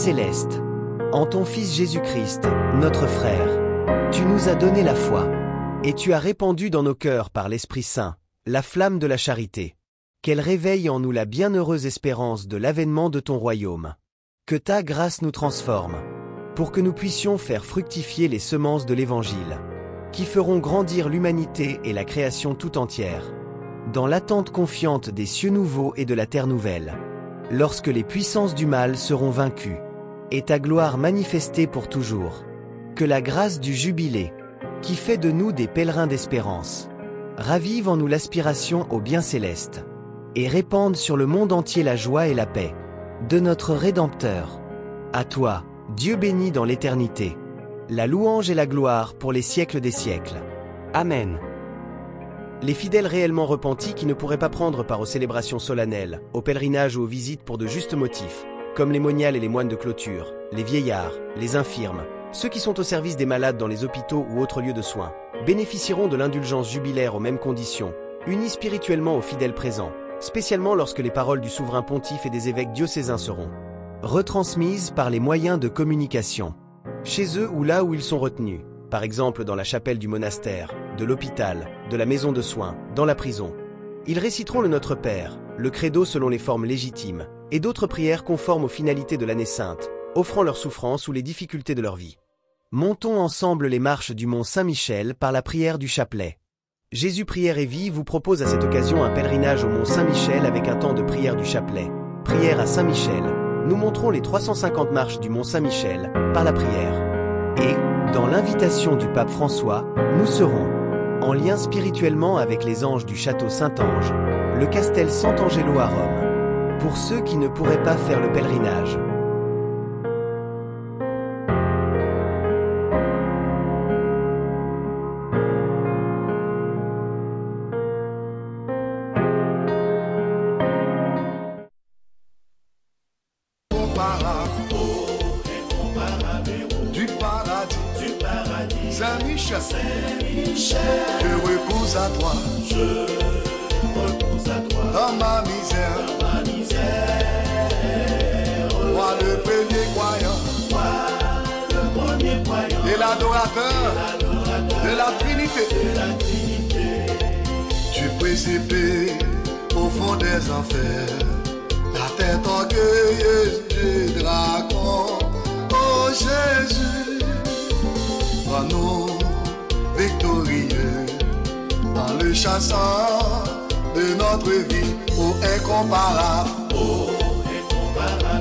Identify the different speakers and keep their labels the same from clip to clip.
Speaker 1: céleste, en ton Fils Jésus-Christ, notre frère, tu nous as donné la foi, et tu as répandu dans nos cœurs par l'Esprit Saint la flamme de la charité. Qu'elle réveille en nous la bienheureuse espérance de l'avènement de ton royaume. Que ta grâce nous transforme, pour que nous puissions faire fructifier les semences de l'Évangile, qui feront grandir l'humanité et la création tout entière, dans l'attente confiante des cieux nouveaux et de la terre nouvelle, lorsque les puissances du mal seront vaincues, et ta gloire manifestée pour toujours. Que la grâce du jubilé, qui fait de nous des pèlerins d'espérance, ravive en nous l'aspiration au bien céleste, et répande sur le monde entier la joie et la paix de notre Rédempteur. À toi, Dieu béni dans l'éternité, la louange et la gloire pour les siècles des siècles. Amen. Les fidèles réellement repentis qui ne pourraient pas prendre part aux célébrations solennelles, aux pèlerinages ou aux visites pour de justes motifs, comme les moniales et les moines de clôture, les vieillards, les infirmes, ceux qui sont au service des malades dans les hôpitaux ou autres lieux de soins, bénéficieront de l'indulgence jubilaire aux mêmes conditions, unis spirituellement aux fidèles présents, spécialement lorsque les paroles du souverain pontife et des évêques diocésains seront retransmises par les moyens de communication, chez eux ou là où ils sont retenus, par exemple dans la chapelle du monastère, de l'hôpital, de la maison de soins, dans la prison. Ils réciteront le Notre Père, le credo selon les formes légitimes, et d'autres prières conformes aux finalités de l'année sainte, offrant leurs souffrances ou les difficultés de leur vie. Montons ensemble les marches du mont Saint-Michel par la prière du chapelet. Jésus Prière et Vie vous propose à cette occasion un pèlerinage au mont Saint-Michel avec un temps de prière du chapelet. Prière à Saint-Michel. Nous montrons les 350 marches du mont Saint-Michel par la prière. Et, dans l'invitation du pape François, nous serons en lien spirituellement avec les anges du château Saint-Ange, le Castel Sant'Angelo à Rome. Pour ceux qui ne pourraient pas faire le pèlerinage.
Speaker 2: Saint-Michel, je repose à toi, dans ma misère, moi le premier croyant, et l'adorateur de la Trinité, tu précipes au fond des enfers, la tête orgueilleuse du dragon, oh Jésus, prends-nous victorieux dans le chassant de notre vie, ô incomparable,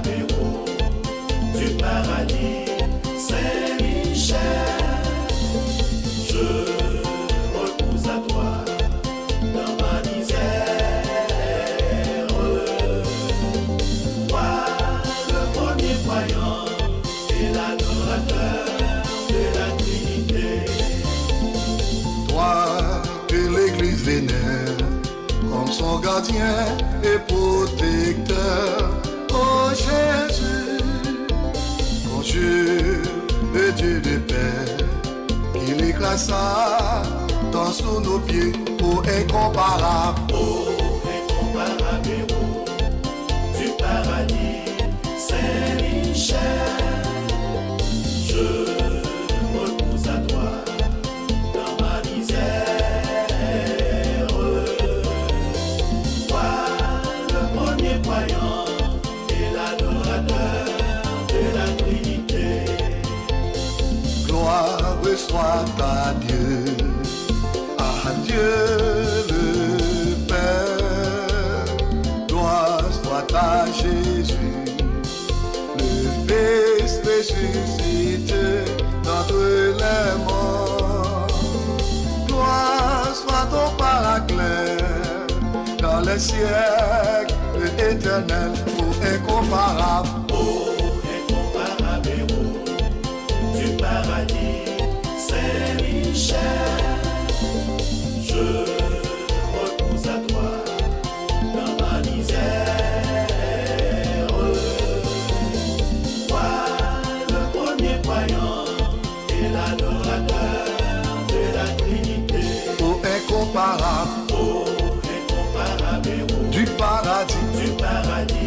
Speaker 2: héros du paradis, Saint-Michel, je repose à toi dans ma misère, toi le premier croyant et l'adorateur de la Trinité. Que l'Église vénère comme son gardien et protecteur, oh Jésus, conjure le Dieu de paix, qu'il écrasa dans sous nos pieds, oh incomparable, héros du paradis, Saint-Michel, je repose à toi. Soit à Dieu, le Père, gloire soit à Jésus, le Fils ressuscité d'entre les morts, gloire soit au Paraclet, dans les siècles éternels, ô incomparable, héros du paradis. Saint-Michel, je repose à toi dans ma misère. Toi, le premier croyant et l'adorateur de la Trinité. Oh incomparable, héros du paradis,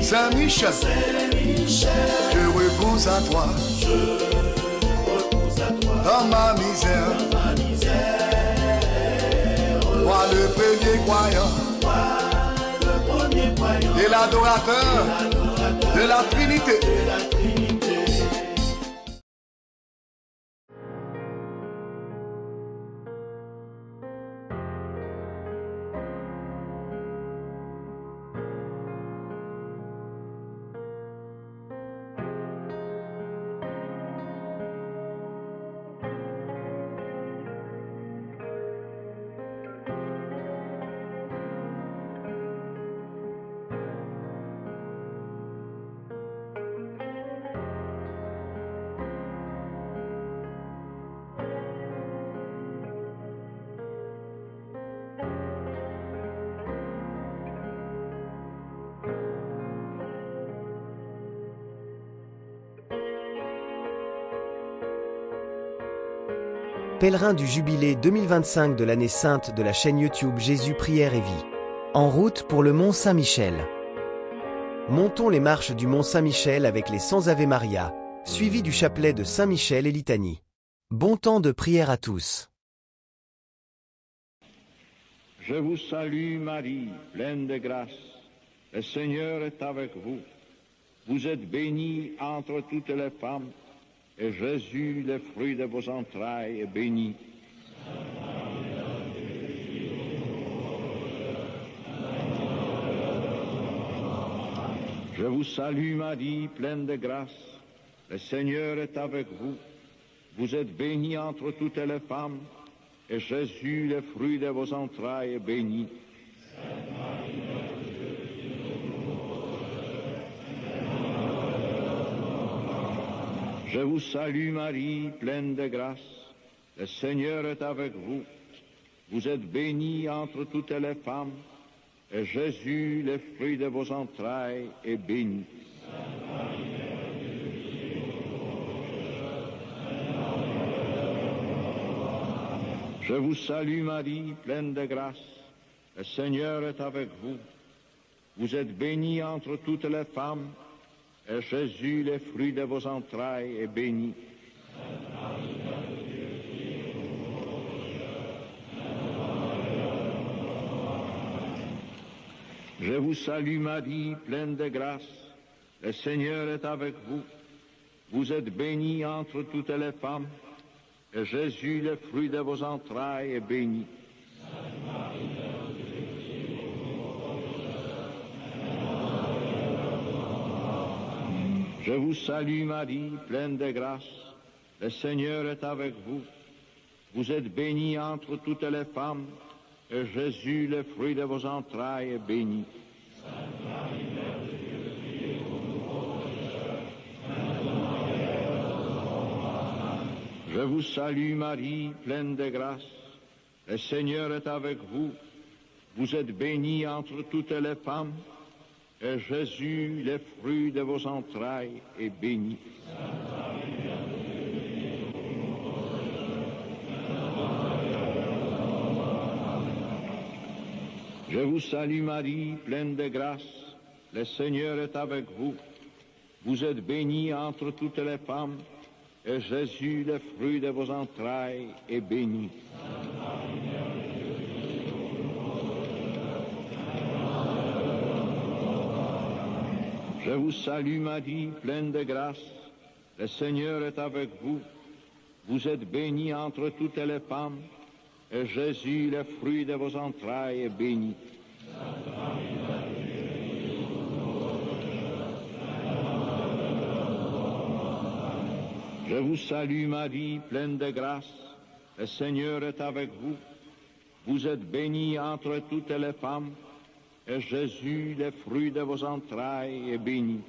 Speaker 2: Saint-Michel, je repose repose à toi. Dans ma misère, moi le premier croyant et l'adorateur de la Trinité.
Speaker 1: Pèlerins du Jubilé 2025 de l'année sainte de la chaîne YouTube Jésus Prière et Vie. En route pour le Mont Saint-Michel. Montons les marches du Mont Saint-Michel avec les 100 Ave Maria, suivis du chapelet de Saint-Michel et litanie. Bon temps de prière à tous.
Speaker 3: Je vous salue Marie, pleine de grâce. Le Seigneur est avec vous. Vous êtes bénie entre toutes les femmes, et Jésus, le fruit de vos entrailles, est béni. Je vous salue Marie, pleine de grâce. Le Seigneur est avec vous. Vous êtes bénie entre toutes les femmes, et Jésus, le fruit de vos entrailles, est béni. Je vous salue Marie, pleine de grâce. Le Seigneur est avec vous. Vous êtes bénie entre toutes les femmes, et Jésus, le fruit de vos entrailles, est béni. Je vous salue Marie, pleine de grâce. Le Seigneur est avec vous. Vous êtes bénie entre toutes les femmes, et Jésus, le fruit de vos entrailles, est béni. Je vous salue Marie, pleine de grâce. Le Seigneur est avec vous. Vous êtes bénie entre toutes les femmes, et Jésus, le fruit de vos entrailles, est béni. Je vous salue Marie, pleine de grâce. Le Seigneur est avec vous. Vous êtes bénie entre toutes les femmes, et Jésus, le fruit de vos entrailles, est béni. Je vous salue Marie, pleine de grâce. Le Seigneur est avec vous. Vous êtes bénie entre toutes les femmes, et Jésus, le fruit de vos entrailles, est béni. Je vous salue Marie, pleine de grâce. Le Seigneur est avec vous. Vous êtes bénie entre toutes les femmes, et Jésus, le fruit de vos entrailles, est béni. Je vous salue Marie, pleine de grâce. Le Seigneur est avec vous. Vous êtes bénie entre toutes les femmes, et Jésus, le fruit de vos entrailles, est béni. Je vous salue Marie, pleine de grâce. Le Seigneur est avec vous. Vous êtes bénie entre toutes les femmes, et Jésus, le fruit de vos entrailles, est béni.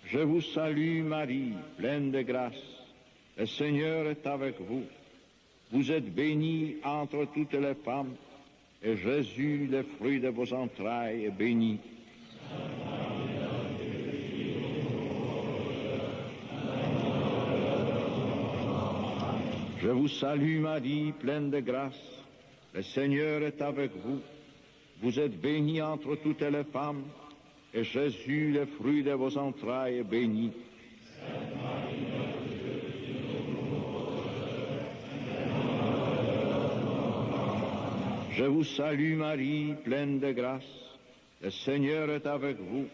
Speaker 3: Je vous salue Marie, pleine de grâce. Le Seigneur est avec vous. Vous êtes bénie entre toutes les femmes, et Jésus, le fruit de vos entrailles, est béni. Je vous salue Marie, pleine de grâce. le Seigneur est avec vous. Vous êtes bénie entre toutes les femmes, et Jésus, le fruit de vos entrailles, est béni. Je vous salue Marie, pleine de grâce. Le Seigneur est avec vous.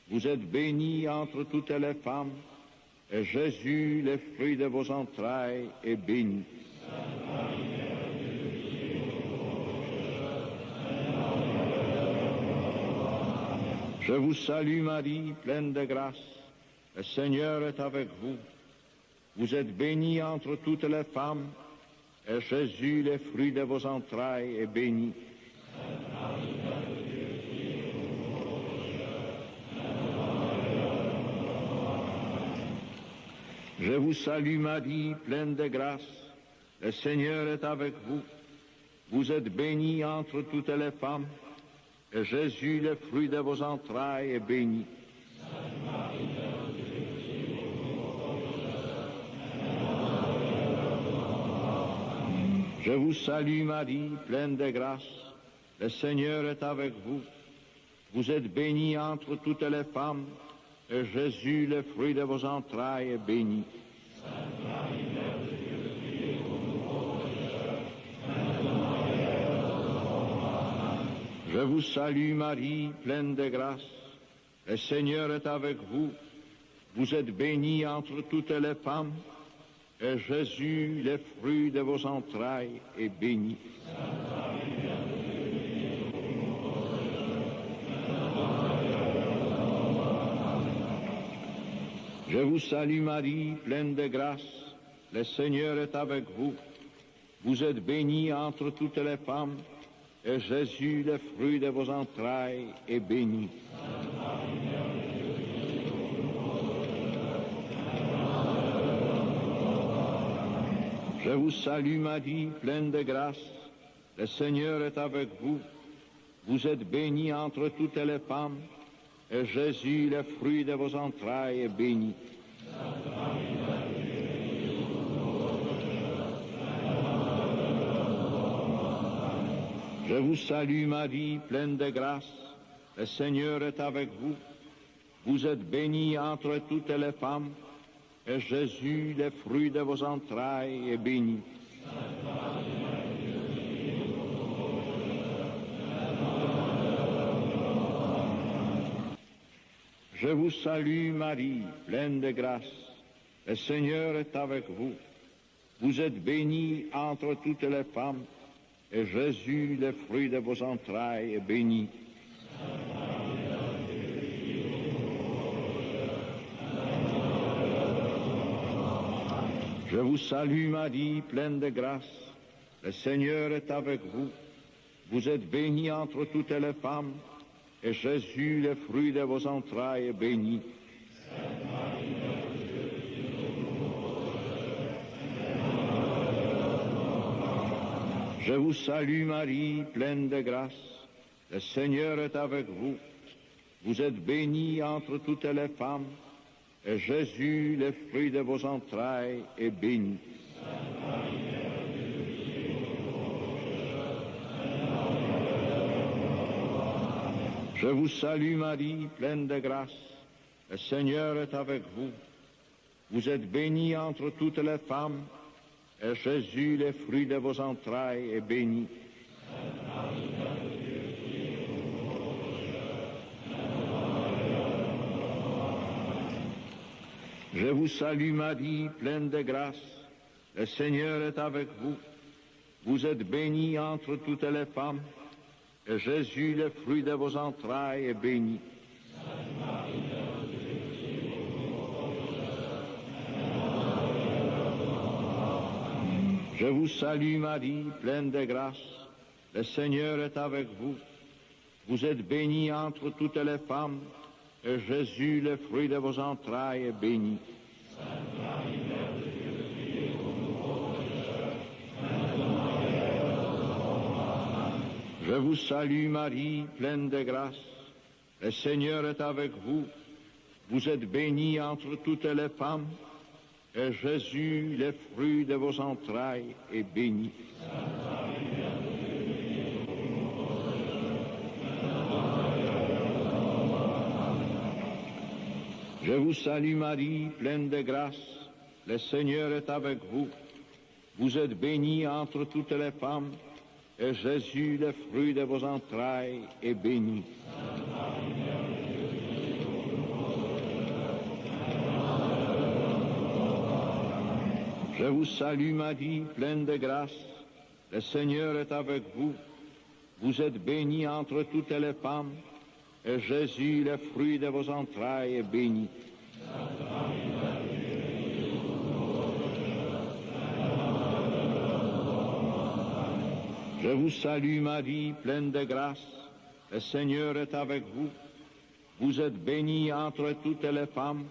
Speaker 3: Vous êtes bénie entre toutes les femmes, et Jésus, le fruit de vos entrailles, est béni. Je vous salue Marie, pleine de grâce. Le Seigneur est avec vous. Vous êtes bénie entre toutes les femmes, et Jésus, le fruit de vos entrailles, est béni. Je vous salue Marie, pleine de grâce. Le Seigneur est avec vous. Vous êtes bénie entre toutes les femmes, et Jésus, le fruit de vos entrailles, est béni. Je vous salue Marie, pleine de grâce. Le Seigneur est avec vous. Vous êtes bénie entre toutes les femmes, et Jésus, le fruit de vos entrailles, est béni. Je vous salue Marie, pleine de grâce. Le Seigneur est avec vous. Vous êtes bénie entre toutes les femmes, et Jésus, le fruit de vos entrailles, est béni. Je vous salue Marie, pleine de grâce. Le Seigneur est avec vous. Vous êtes bénie entre toutes les femmes, et Jésus, le fruit de vos entrailles, est béni. Je vous salue Marie, pleine de grâce. Le Seigneur est avec vous. Vous êtes bénie entre toutes les femmes, et Jésus, le fruit de vos entrailles, est béni. Je vous salue Marie, pleine de grâce. Le Seigneur est avec vous. Vous êtes bénie entre toutes les femmes, et Jésus, le fruit de vos entrailles, est béni. Je vous salue Marie, pleine de grâce. Le Seigneur est avec vous. Vous êtes bénie entre toutes les femmes, et Jésus, le fruit de vos entrailles, est béni. Je vous salue Marie, pleine de grâce. Le Seigneur est avec vous. Vous êtes bénie entre toutes les femmes, et Jésus, le fruit de vos entrailles, est béni. Je vous salue Marie, pleine de grâce. Le Seigneur est avec vous. Vous êtes bénie entre toutes les femmes, et Jésus, le fruit de vos entrailles, est béni. Je vous salue Marie, pleine de grâce. Le Seigneur est avec vous. Vous êtes bénie entre toutes les femmes, et Jésus, le fruit de vos entrailles, est béni. Je vous salue Marie, pleine de grâce. Le Seigneur est avec vous. Vous êtes bénie entre toutes les femmes, et Jésus, le fruit de vos entrailles, est béni. Je vous salue Marie, pleine de grâce. Le Seigneur est avec vous. Vous êtes bénie entre toutes les femmes, et Jésus, le fruit de vos entrailles, est béni. Je vous salue Marie, pleine de grâce. Le Seigneur est avec vous. Vous êtes bénie entre toutes les femmes, et Jésus, le fruit de vos entrailles, est béni. Je vous salue Marie, pleine de grâce, le Seigneur est avec vous. Vous êtes bénie entre toutes les femmes, et Jésus, le fruit de vos entrailles, est béni. Je vous salue Marie, pleine de grâce, le Seigneur est avec vous. Vous êtes bénie entre toutes les femmes, et Jésus, le fruit de vos entrailles, est béni. Je vous salue Marie, pleine de grâce, le Seigneur est avec vous. Vous êtes bénie entre toutes les femmes,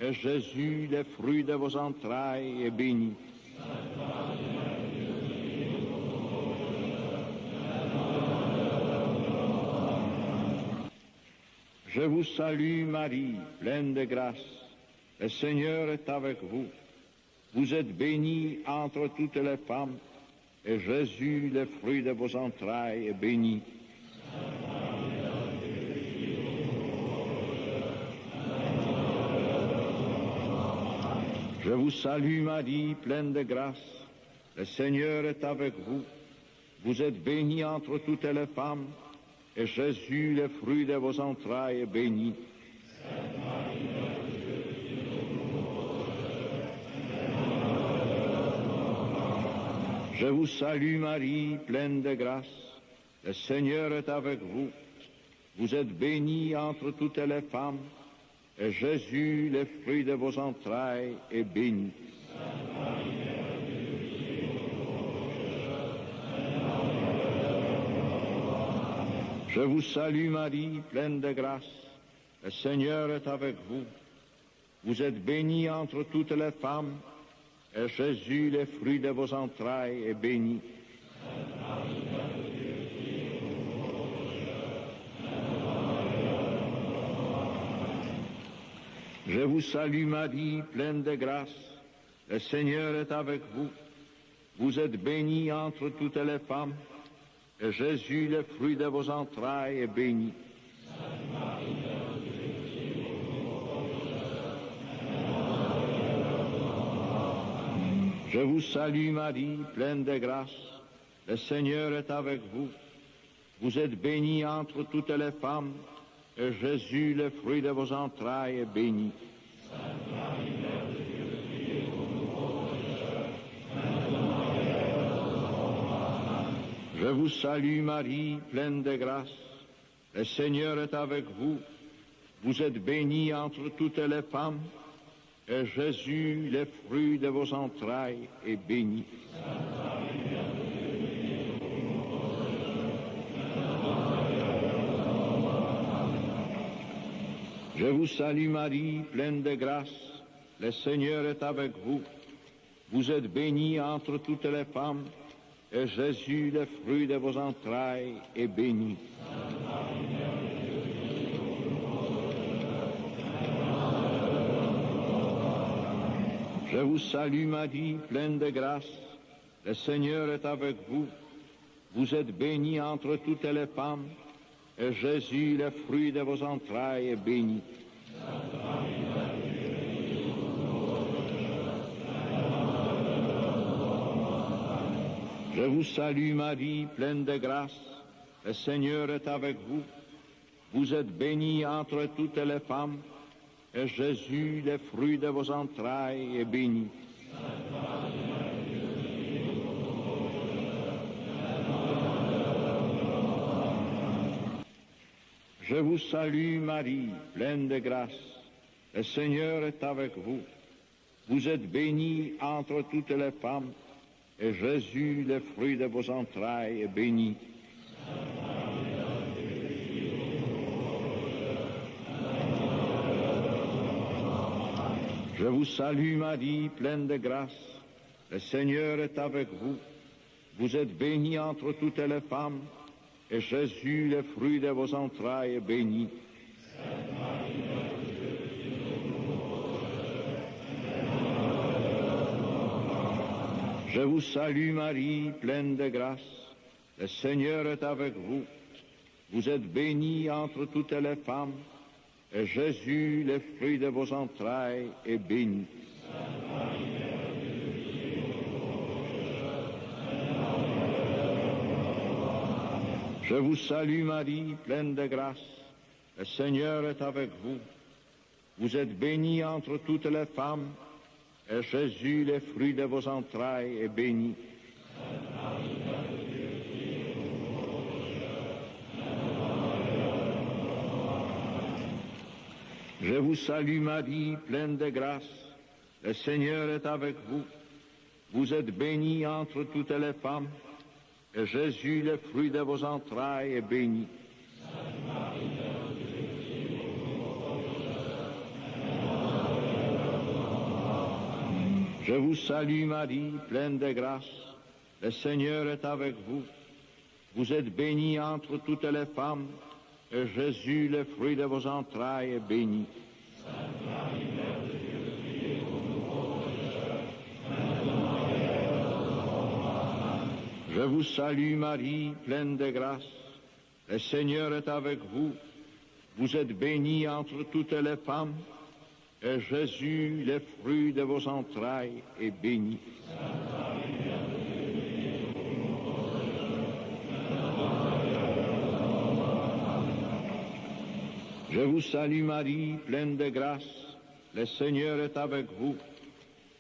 Speaker 3: et Jésus, le fruit de vos entrailles, est béni. Je vous salue Marie, pleine de grâce, le Seigneur est avec vous. Vous êtes bénie entre toutes les femmes, et Jésus, le fruit de vos entrailles, est béni. Je vous salue Marie, pleine de grâce, le Seigneur est avec vous. Vous êtes bénie entre toutes les femmes, et Jésus, le fruit de vos entrailles, est béni. Je vous salue Marie, pleine de grâce, le Seigneur est avec vous. Vous êtes bénie entre toutes les femmes, et Jésus, le fruit de vos entrailles, est béni. Je vous salue Marie, pleine de grâce, le Seigneur est avec vous. Vous êtes bénie entre toutes les femmes, et Jésus, le fruit de vos entrailles, est béni. Je vous salue Marie, pleine de grâce, le Seigneur est avec vous. Vous êtes bénie entre toutes les femmes, et Jésus, le fruit de vos entrailles, est béni. Je vous salue Marie, pleine de grâce, le Seigneur est avec vous. Vous êtes bénie entre toutes les femmes, et Jésus, le fruit de vos entrailles, est béni. Je vous salue Marie, pleine de grâce, le Seigneur est avec vous. Vous êtes bénie entre toutes les femmes, et Jésus, le fruit de vos entrailles, est béni. Je vous salue Marie, pleine de grâce, le Seigneur est avec vous. Vous êtes bénie entre toutes les femmes, et Jésus, le fruit de vos entrailles, est béni. Je vous salue Marie, pleine de grâce, le Seigneur est avec vous. Vous êtes bénie entre toutes les femmes, et Jésus, le fruit de vos entrailles, est béni. Je vous salue Marie, pleine de grâce, le Seigneur est avec vous. Vous êtes bénie entre toutes les femmes, et Jésus, le fruit de vos entrailles, est béni. Je vous salue Marie, pleine de grâce, le Seigneur est avec vous. Vous êtes bénie entre toutes les femmes, et Jésus, le fruit de vos entrailles, est béni. Je vous salue Marie, pleine de grâce, le Seigneur est avec vous. Vous êtes bénie entre toutes les femmes, et Jésus, le fruit de vos entrailles, est béni. Je vous salue Marie, pleine de grâce, le Seigneur est avec vous. Vous êtes bénie entre toutes les femmes, et Jésus, le fruit de vos entrailles, est béni. Je vous salue Marie, pleine de grâce. Le Seigneur est avec vous. Vous êtes bénie entre toutes les femmes, et Jésus, le fruit de vos entrailles, est béni. Je vous salue Marie, pleine de grâce. Le Seigneur est avec vous. Vous êtes bénie entre toutes les femmes, et Jésus, le fruit de vos entrailles, est béni. Je vous salue Marie, pleine de grâce. Le Seigneur est avec vous. Vous êtes bénie entre toutes les femmes, et Jésus, le fruit de vos entrailles, est béni. Je vous salue Marie, pleine de grâce. Le Seigneur est avec vous. Vous êtes bénie entre toutes les femmes, et Jésus, le fruit de vos entrailles, est béni. Je vous salue Marie, pleine de grâce. Le Seigneur est avec vous.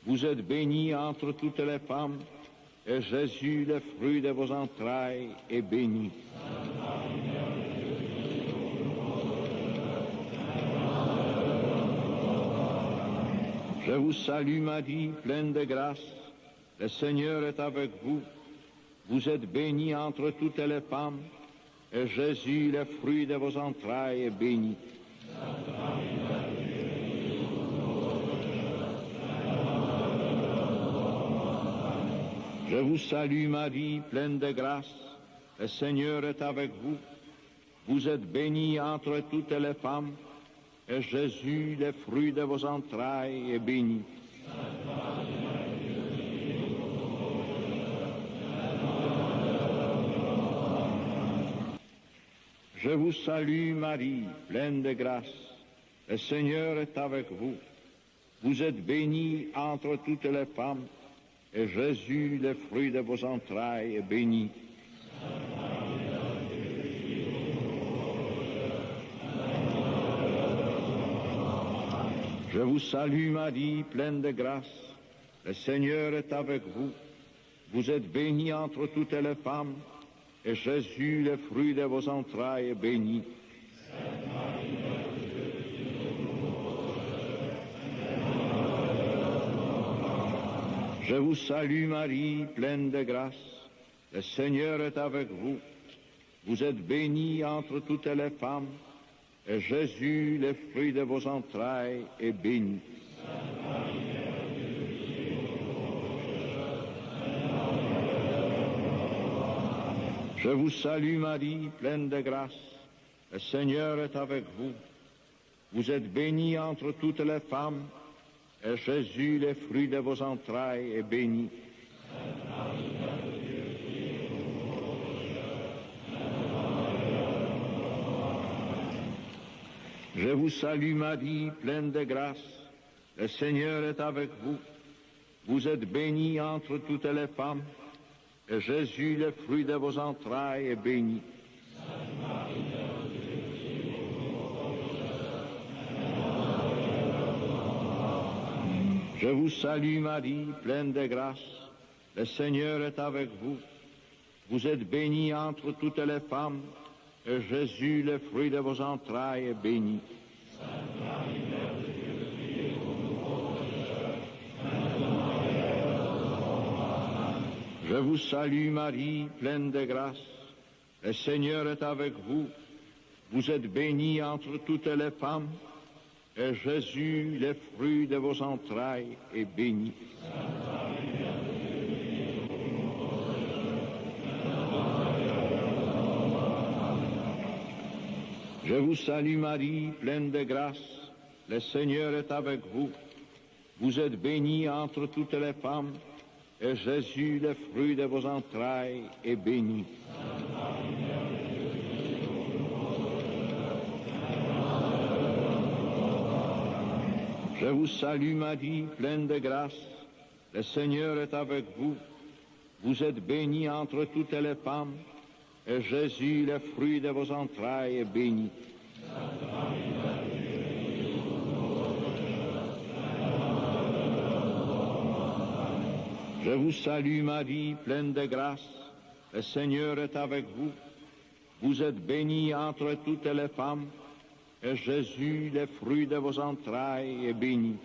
Speaker 3: Vous êtes bénie entre toutes les femmes, et Jésus, le fruit de vos entrailles, est béni. Je vous salue Marie, pleine de grâce. Le Seigneur est avec vous. Vous êtes bénie entre toutes les femmes, et Jésus, le fruit de vos entrailles, est béni. Je vous salue Marie, pleine de grâce. Le Seigneur est avec vous. Vous êtes bénie entre toutes les femmes, et Jésus, le fruit de vos entrailles, est béni. Je vous salue Marie, pleine de grâce. Le Seigneur est avec vous. Vous êtes bénie entre toutes les femmes, et Jésus, le fruit de vos entrailles, est béni. Je vous salue Marie, pleine de grâce. Le Seigneur est avec vous. Vous êtes bénie entre toutes les femmes, et Jésus, le fruit de vos entrailles, est béni. Je vous salue Marie, pleine de grâce. Le Seigneur est avec vous. Vous êtes bénie entre toutes les femmes, et Jésus, le fruit de vos entrailles, est béni. Je vous salue Marie, pleine de grâce. Le Seigneur est avec vous. Vous êtes bénie entre toutes les femmes, et Jésus, le fruit de vos entrailles, est béni. Je vous salue Marie, pleine de grâce. Le Seigneur est avec vous. Vous êtes bénie entre toutes les femmes, et Jésus, le fruit de vos entrailles, est béni. Je vous salue Marie, pleine de grâce. Le Seigneur est avec vous. Vous êtes bénie entre toutes les femmes, et Jésus, le fruit de vos entrailles, est béni. Je vous salue Marie, pleine de grâce. Le Seigneur est avec vous. Vous êtes bénie entre toutes les femmes, et Jésus, le fruit de vos entrailles, est béni. Je vous salue Marie, pleine de grâce. Le Seigneur est avec vous. Vous êtes bénie entre toutes les femmes, et Jésus, le fruit de vos entrailles, est béni. Je vous salue Marie, pleine de grâce. Le Seigneur est avec vous. Vous êtes bénie entre toutes les femmes, et Jésus, le fruit de vos entrailles, est béni. Je vous salue Marie, pleine de grâce. Le Seigneur est avec vous. Vous êtes bénie entre toutes les femmes, et Jésus, le fruit de vos entrailles, est béni.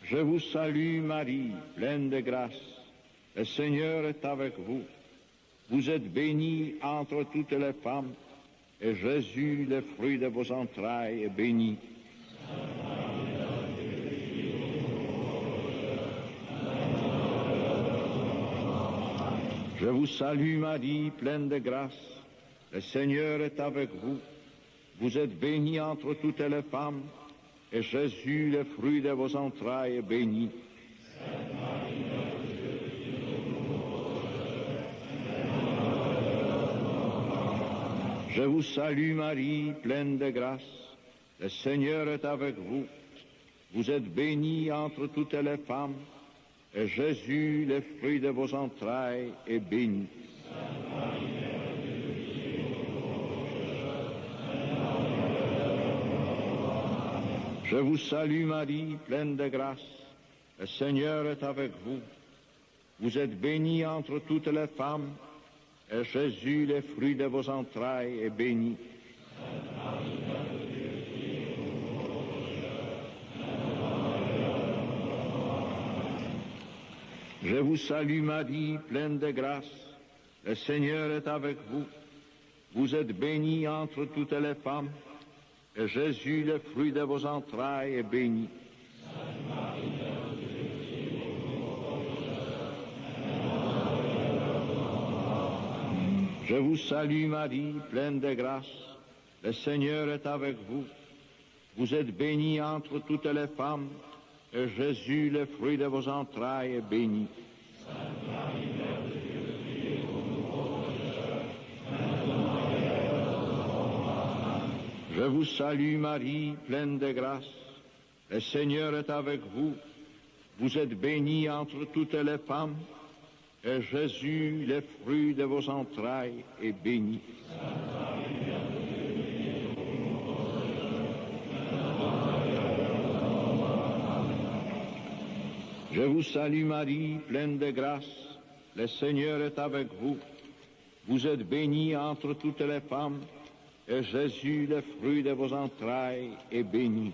Speaker 3: Je vous salue Marie, pleine de grâce. Le Seigneur est avec vous. Vous êtes bénie entre toutes les femmes, et Jésus, le fruit de vos entrailles, est béni. Je vous salue Marie, pleine de grâce. Le Seigneur est avec vous. Vous êtes bénie entre toutes les femmes, et Jésus, le fruit de vos entrailles, est béni. Je vous salue Marie, pleine de grâce. Le Seigneur est avec vous. Vous êtes bénie entre toutes les femmes, et Jésus, le fruit de vos entrailles, est béni. Je vous salue Marie, pleine de grâce. Le Seigneur est avec vous. Vous êtes bénie entre toutes les femmes, et Jésus, le fruit de vos entrailles, est béni. Je vous salue Marie, pleine de grâce. Le Seigneur est avec vous. Vous êtes bénie entre toutes les femmes, et Jésus, le fruit de vos entrailles, est béni. Je vous salue Marie, pleine de grâce. Le Seigneur est avec vous. Vous êtes bénie entre toutes les femmes, et Jésus, le fruit de vos entrailles, est béni. Je vous salue Marie, pleine de grâce. Le Seigneur est avec vous. Vous êtes bénie entre toutes les femmes, et Jésus, le fruit de vos entrailles, est béni. Je vous salue Marie, pleine de grâce. Le Seigneur est avec vous. Vous êtes bénie entre toutes les femmes, et Jésus, le fruit de vos entrailles, est béni.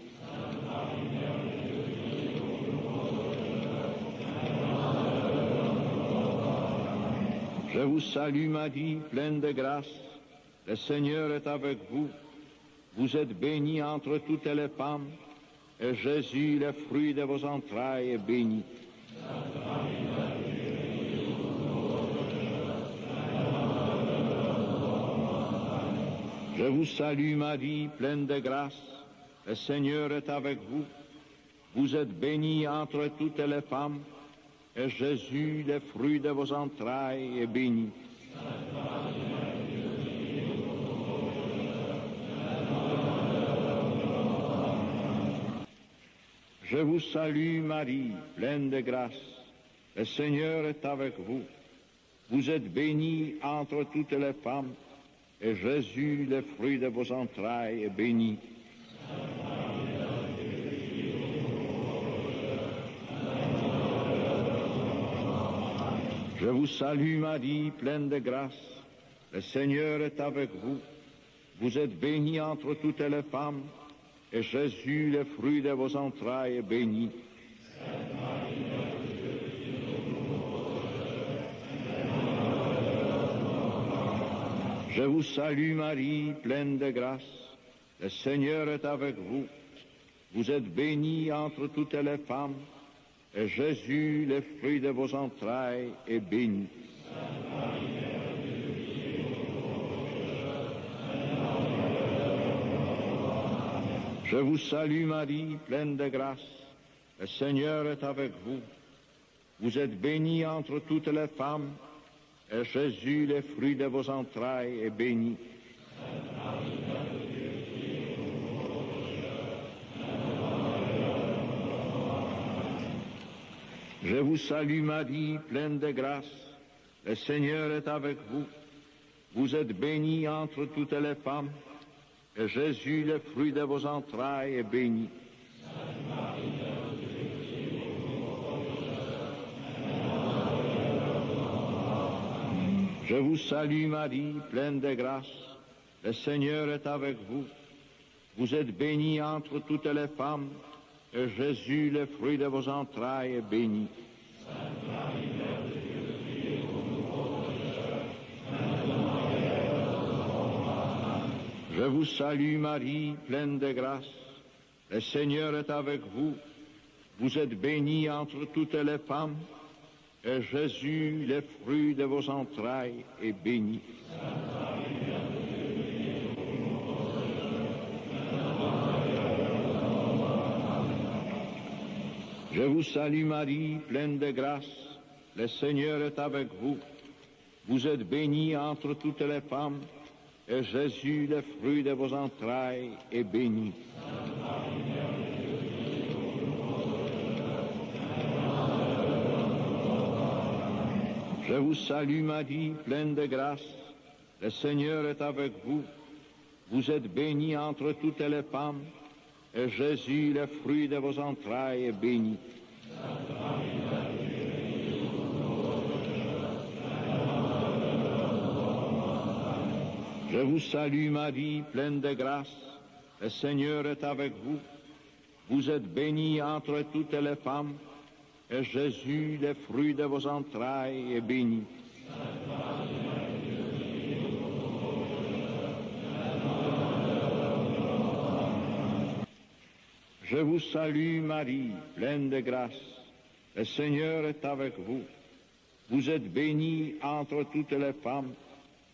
Speaker 3: Je vous salue Marie, pleine de grâce. Le Seigneur est avec vous. Vous êtes bénie entre toutes les femmes, et Jésus, le fruit de vos entrailles, est béni. Je vous salue Marie, pleine de grâce. Le Seigneur est avec vous. Vous êtes bénie entre toutes les femmes, et Jésus, le fruit de vos entrailles, est béni. Je vous salue Marie, pleine de grâce. Le Seigneur est avec vous. Vous êtes bénie entre toutes les femmes, et Jésus, le fruit de vos entrailles, est béni. Je vous salue Marie, pleine de grâce. Le Seigneur est avec vous. Vous êtes bénie entre toutes les femmes, et Jésus, le fruit de vos entrailles, est béni. Je vous salue Marie, pleine de grâce. Le Seigneur est avec vous. Vous êtes bénie entre toutes les femmes, et Jésus, le fruit de vos entrailles, est béni. Je vous salue Marie, pleine de grâce. Le Seigneur est avec vous. Vous êtes bénie entre toutes les femmes, et Jésus, le fruit de vos entrailles, est béni. Je vous salue Marie, pleine de grâce. Le Seigneur est avec vous. Vous êtes bénie entre toutes les femmes, et Jésus, le fruit de vos entrailles, est béni. Je vous salue Marie, pleine de grâce. Le Seigneur est avec vous. Vous êtes bénie entre toutes les femmes, et Jésus, le fruit de vos entrailles, est béni. Je vous salue Marie, pleine de grâce. Le Seigneur est avec vous. Vous êtes bénie entre toutes les femmes, et Jésus, le fruit de vos entrailles, est béni. Je vous salue Marie, pleine de grâce. Le Seigneur est avec vous. Vous êtes bénie entre toutes les femmes, et Jésus, le fruit de vos entrailles, est béni. Je vous salue Marie, pleine de grâce. Le Seigneur est avec vous. Vous êtes bénie entre toutes les femmes, et Jésus, le fruit de vos entrailles, est béni. Je vous salue Marie, pleine de grâce. Le Seigneur est avec vous. Vous êtes bénie entre toutes les femmes, et Jésus, le fruit de vos entrailles, est béni. Je vous salue Marie, pleine de grâce. Le Seigneur est avec vous. Vous êtes bénie entre toutes les femmes,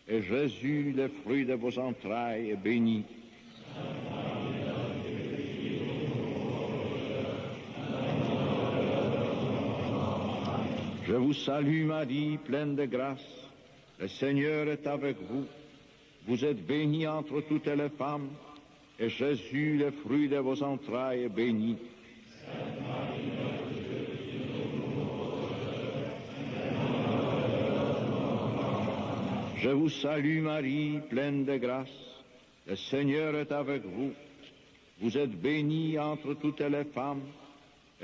Speaker 3: et Jésus, le fruit de vos entrailles, est béni. Je vous salue Marie, pleine de grâce. Le Seigneur est avec vous. Vous êtes bénie entre toutes les femmes, et Jésus, le fruit de vos entrailles, est béni. Je vous salue Marie, pleine de grâce. Le Seigneur est avec vous. Vous êtes bénie entre toutes les femmes,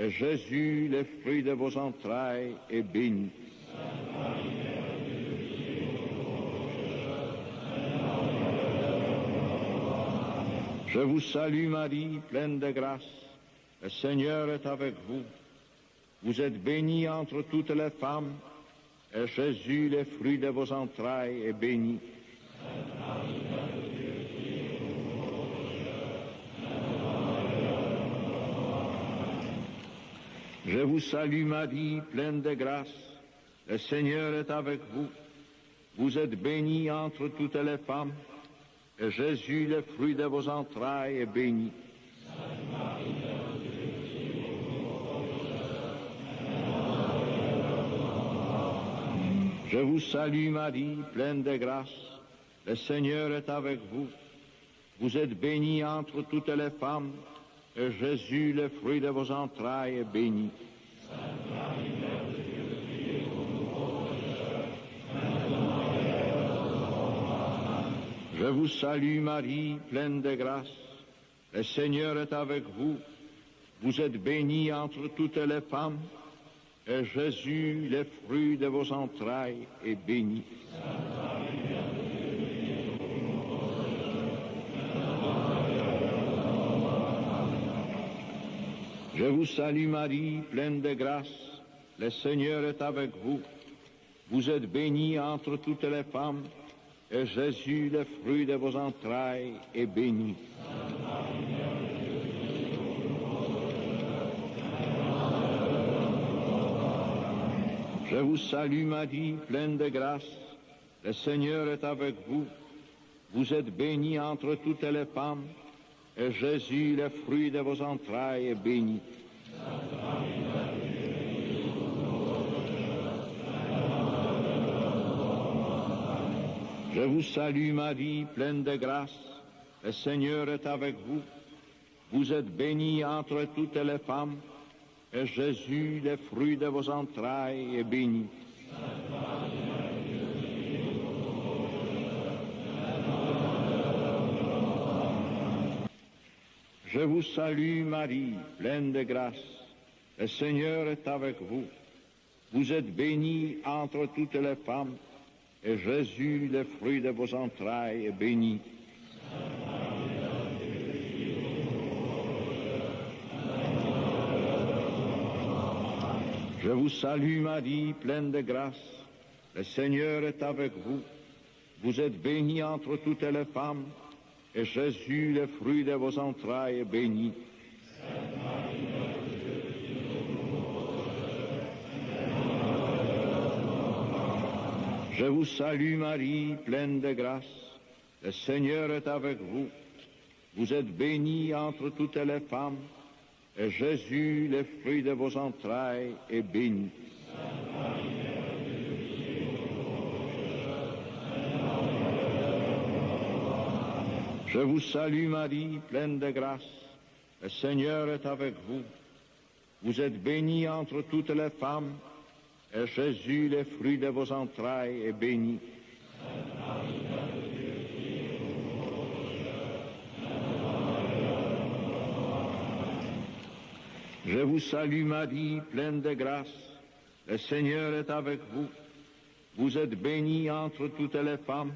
Speaker 3: et Jésus, le fruit de vos entrailles, est béni. Je vous salue Marie, pleine de grâce. Le Seigneur est avec vous. Vous êtes bénie entre toutes les femmes, et Jésus, le fruit de vos entrailles, est béni. Je vous salue Marie, pleine de grâce. Le Seigneur est avec vous. Vous êtes bénie entre toutes les femmes, et Jésus, le fruit de vos entrailles, est béni. Je vous salue Marie, pleine de grâce. Le Seigneur est avec vous. Vous êtes bénie entre toutes les femmes, et Jésus, le fruit de vos entrailles, est béni. Je vous salue Marie, pleine de grâce. Le Seigneur est avec vous. Vous êtes bénie entre toutes les femmes, et Jésus, le fruit de vos entrailles, est béni. Je vous salue Marie, pleine de grâce. Le Seigneur est avec vous. Vous êtes bénie entre toutes les femmes, et Jésus, le fruit de vos entrailles, est béni. Je vous salue Marie, pleine de grâce. Le Seigneur est avec vous. Vous êtes bénie entre toutes les femmes, et Jésus, le fruit de vos entrailles, est béni. Je vous salue Marie, pleine de grâce, le Seigneur est avec vous. Vous êtes bénie entre toutes les femmes, et Jésus, le fruit de vos entrailles, est béni. Je vous salue Marie, pleine de grâce, le Seigneur est avec vous. Vous êtes bénie entre toutes les femmes, et Jésus, le fruit de vos entrailles, est béni. Je vous salue Marie, pleine de grâce, le Seigneur est avec vous. Vous êtes bénie entre toutes les femmes, et Jésus, le fruit de vos entrailles, est béni. Je vous salue Marie, pleine de grâce, le Seigneur est avec vous. Vous êtes bénie entre toutes les femmes, et Jésus, le fruit de vos entrailles, est béni. Je vous salue Marie, pleine de grâce, le Seigneur est avec vous. Vous êtes bénie entre toutes les femmes, et Jésus, le fruit de vos entrailles, est béni. Je vous salue Marie, pleine de grâce, le Seigneur est avec vous. Vous êtes bénie entre toutes les femmes,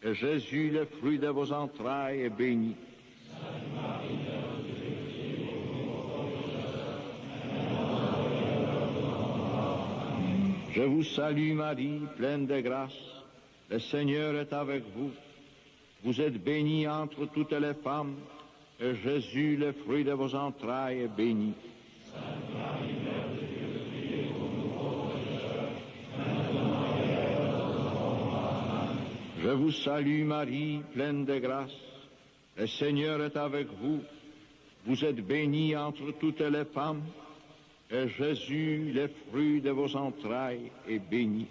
Speaker 3: et Jésus, le fruit de vos entrailles, est béni. Je vous salue Marie, pleine de grâce, le Seigneur est avec vous. Vous êtes bénie entre toutes les femmes, et Jésus, le fruit de vos entrailles, est béni. Je vous salue Marie, pleine de grâce, le Seigneur est avec vous. Vous êtes bénie entre toutes les femmes, et Jésus, le fruit de vos entrailles, est béni.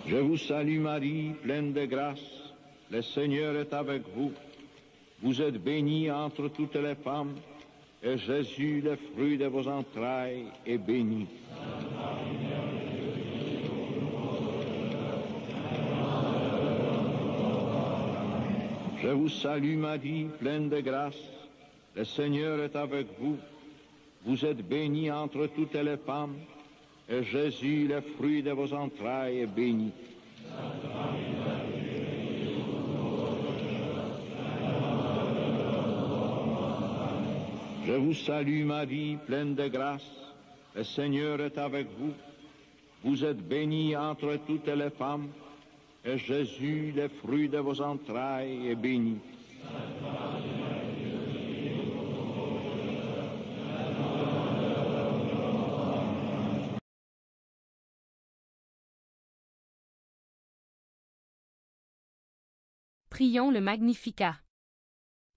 Speaker 3: Je vous salue Marie, pleine de grâce, le Seigneur est avec vous. Vous êtes bénie entre toutes les femmes, et Jésus, le fruit de vos entrailles, est béni. Je vous salue Marie, pleine de grâce, le Seigneur est avec vous. Vous êtes bénie entre toutes les femmes, et Jésus, le fruit de vos entrailles, est béni. Je vous salue Marie, pleine de grâce, le Seigneur est avec vous. Vous êtes bénie entre toutes les femmes, et Jésus, le fruit de vos entrailles, est béni.
Speaker 4: Prions le Magnificat.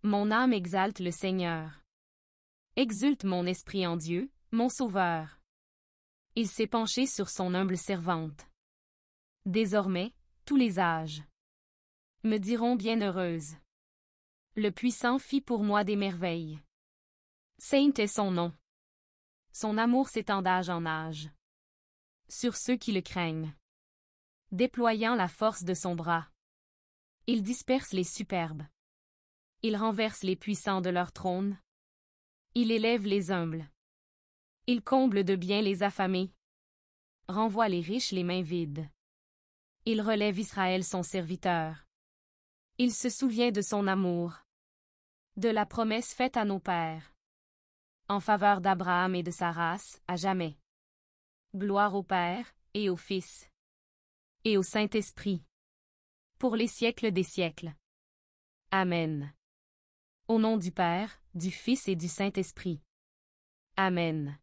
Speaker 4: Mon âme exalte le Seigneur. Exulte mon esprit en Dieu, mon Sauveur. Il s'est penché sur son humble servante. Désormais, tous les âges me diront bienheureuse. Le Puissant fit pour moi des merveilles. Saint est son nom. Son amour s'étend d'âge en âge sur ceux qui le craignent. Déployant la force de son bras, il disperse les superbes. Il renverse les puissants de leur trône. Il élève les humbles. Il comble de bien les affamés. Renvoie les riches les mains vides. Il relève Israël son serviteur. Il se souvient de son amour, de la promesse faite à nos pères, en faveur d'Abraham et de sa race, à jamais. Gloire au Père, et au Fils, et au Saint-Esprit, pour les siècles des siècles. Amen. Au nom du Père, du Fils et du Saint-Esprit. Amen.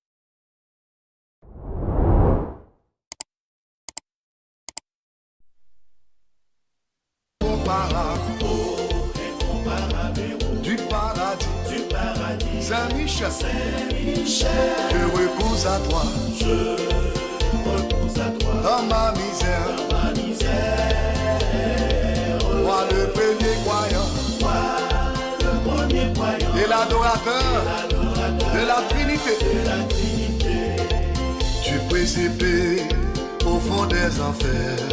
Speaker 2: Du paradis, Saint-Michel, je repose à toi. Dans ma misère, moi le premier croyant, et l'adorateur de la Trinité, tu précipes au fond des enfers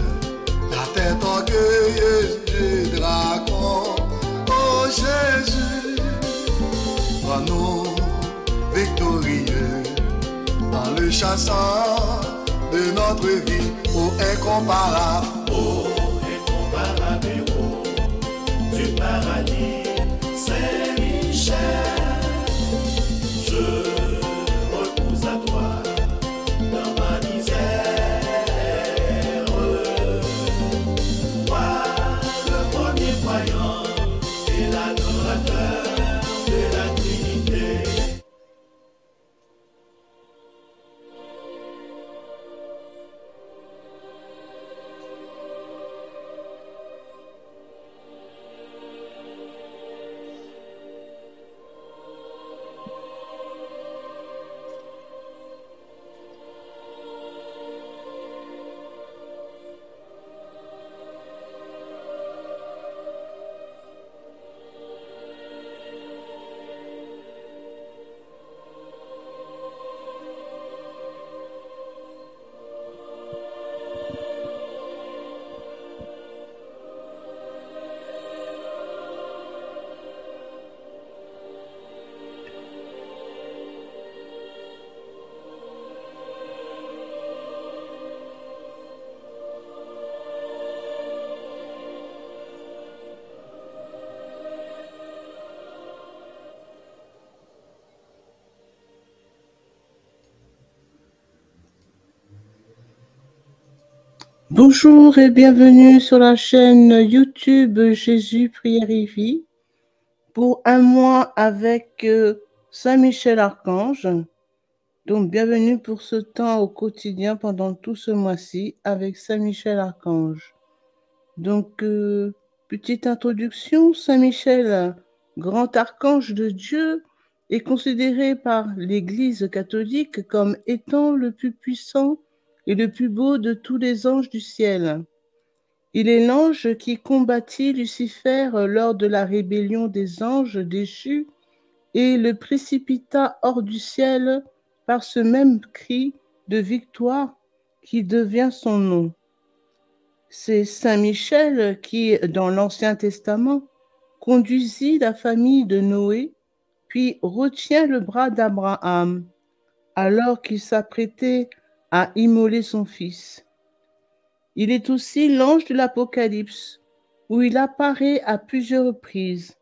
Speaker 2: la tête orgueilleuse du dragon. Oh Jésus, prends-nous victorieux en le chassant de notre vie, ô incomparable, héros du paradis, Saint-Michel, je repose à toi dans ma misère. Moi, le premier croyant et l'adorateur de la Trinité.
Speaker 5: Bonjour et bienvenue sur la chaîne YouTube Jésus Prière et Vie pour un mois avec Saint-Michel Archange. Donc bienvenue pour ce temps au quotidien pendant tout ce mois-ci avec Saint-Michel Archange. Donc petite introduction, Saint-Michel, grand archange de Dieu, est considéré par l'Église catholique comme étant le plus puissant et le plus beau de tous les anges du ciel. Il est l'ange qui combattit Lucifer lors de la rébellion des anges déchus et le précipita hors du ciel par ce même cri de victoire qui devient son nom. C'est Saint Michel qui, dans l'Ancien Testament, conduisit la famille de Noé, puis retient le bras d'Abraham, alors qu'il s'apprêtait à immoler son fils. Il est aussi l'ange de l'Apocalypse, où il apparaît à plusieurs reprises.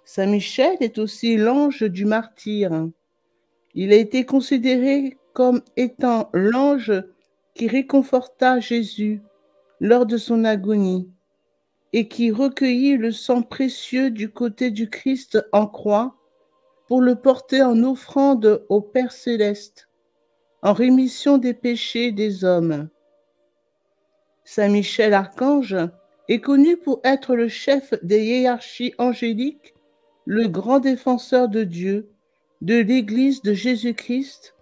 Speaker 5: Saint Michel est aussi l'ange du martyr. Il a été considéré comme étant l'ange qui réconforta Jésus lors de son agonie et qui recueillit le sang précieux du côté du Christ en croix pour le porter en offrande au Père céleste, en rémission des péchés des hommes. Saint Michel Archange est connu pour être le chef des hiérarchies angéliques, le grand défenseur de Dieu, de l'Église de Jésus-Christ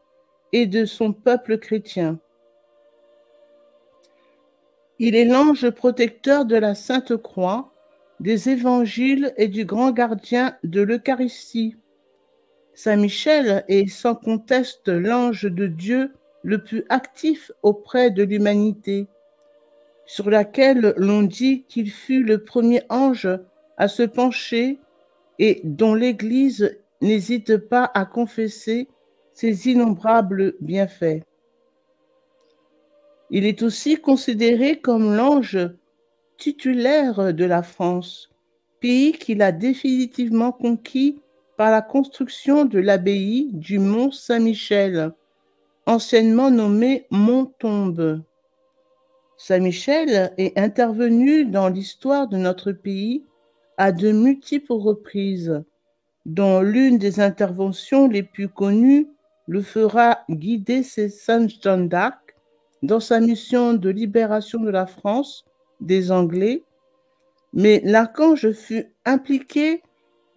Speaker 5: et de son peuple chrétien. Il est l'ange protecteur de la Sainte Croix, des évangiles et du grand gardien de l'Eucharistie. Saint Michel est sans conteste l'ange de Dieu le plus actif auprès de l'humanité, sur laquelle l'on dit qu'il fut le premier ange à se pencher et dont l'Église n'hésite pas à confesser ses innombrables bienfaits. Il est aussi considéré comme l'ange titulaire de la France, pays qu'il a définitivement conquis par la construction de l'abbaye du Mont Saint-Michel, anciennement nommée Mont-Tombe. Saint-Michel est intervenu dans l'histoire de notre pays à de multiples reprises, dont l'une des interventions les plus connues le fera guider Saint Jeanne d'Arc dans sa mission de libération de la France des Anglais, mais l'archange fut impliqué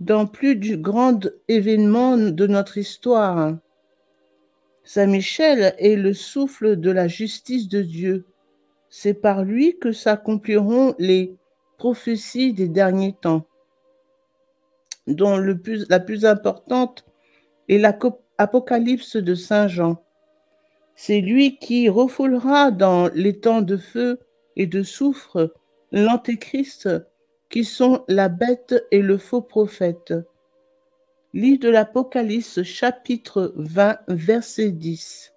Speaker 5: dans plus du grand événement de notre histoire. Saint Michel est le souffle de la justice de Dieu. C'est par lui que s'accompliront les prophéties des derniers temps, dont la plus importante est l'Apocalypse de Saint Jean. C'est lui qui refoulera dans les temps de feu et de soufre l'Antéchrist, qui sont la bête et le faux prophète. Livre de l'Apocalypse, chapitre 20, verset 10.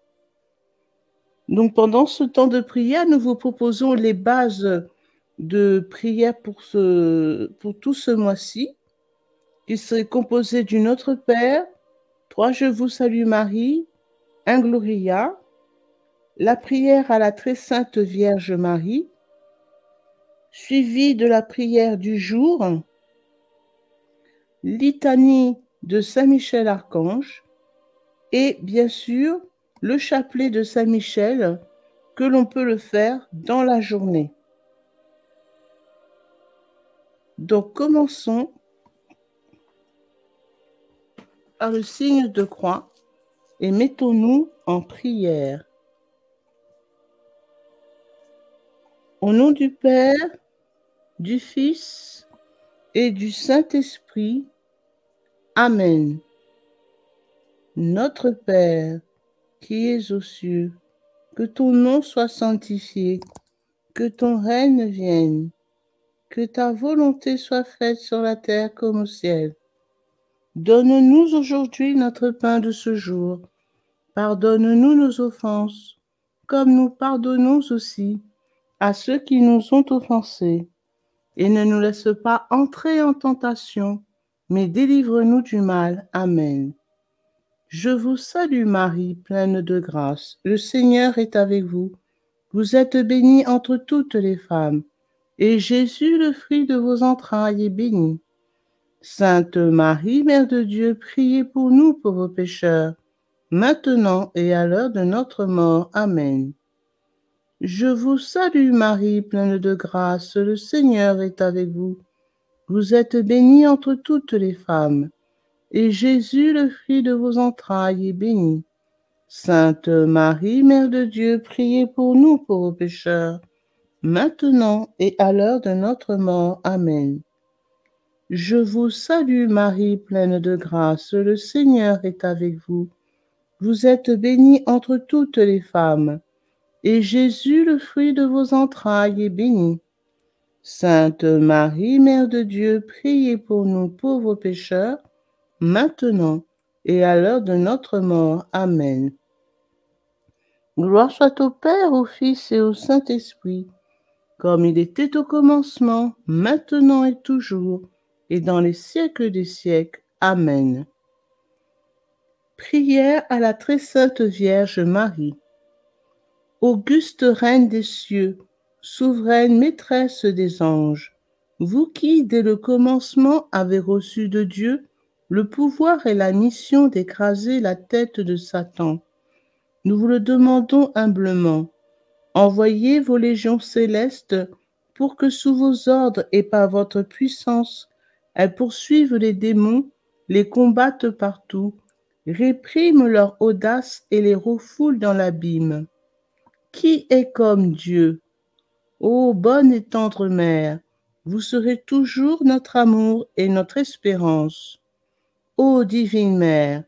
Speaker 5: Donc pendant ce temps de prière, nous vous proposons les bases de prière pour tout ce mois-ci, qui serait composé du Notre Père, 3 Je vous salue Marie, un Gloria, la prière à la très sainte Vierge Marie, suivi de la prière du jour, litanie de Saint Michel Archange et bien sûr le chapelet de Saint Michel que l'on peut le faire dans la journée. Donc commençons par le signe de croix et mettons-nous en prière. Au nom du Père, du Fils et du Saint-Esprit. Amen. Notre Père, qui es aux cieux, que ton nom soit sanctifié, que ton règne vienne, que ta volonté soit faite sur la terre comme au ciel. Donne-nous aujourd'hui notre pain de ce jour. Pardonne-nous nos offenses, comme nous pardonnons aussi à ceux qui nous ont offensés. Et ne nous laisse pas entrer en tentation, mais délivre-nous du mal. Amen. Je vous salue Marie, pleine de grâce. Le Seigneur est avec vous. Vous êtes bénie entre toutes les femmes, et Jésus, le fruit de vos entrailles, est béni. Sainte Marie, Mère de Dieu, priez pour nous pauvres pécheurs, maintenant et à l'heure de notre mort. Amen. Je vous salue Marie, pleine de grâce, le Seigneur est avec vous. Vous êtes bénie entre toutes les femmes, et Jésus, le fruit de vos entrailles, est béni. Sainte Marie, Mère de Dieu, priez pour nous pauvres pécheurs, maintenant et à l'heure de notre mort. Amen. Je vous salue Marie, pleine de grâce, le Seigneur est avec vous. Vous êtes bénie entre toutes les femmes, et Jésus, le fruit de vos entrailles, est béni. Sainte Marie, Mère de Dieu, priez pour nous pauvres pécheurs, maintenant et à l'heure de notre mort. Amen. Gloire soit au Père, au Fils et au Saint-Esprit, comme il était au commencement, maintenant et toujours, et dans les siècles des siècles. Amen. Prière à la très sainte Vierge Marie. Auguste Reine des cieux, souveraine maîtresse des anges, vous qui, dès le commencement, avez reçu de Dieu le pouvoir et la mission d'écraser la tête de Satan, nous vous le demandons humblement. Envoyez vos légions célestes pour que sous vos ordres et par votre puissance, elles poursuivent les démons, les combattent partout, répriment leur audace et les refoulent dans l'abîme. Qui est comme Dieu? Ô bonne et tendre Mère, vous serez toujours notre amour et notre espérance. Ô divine Mère,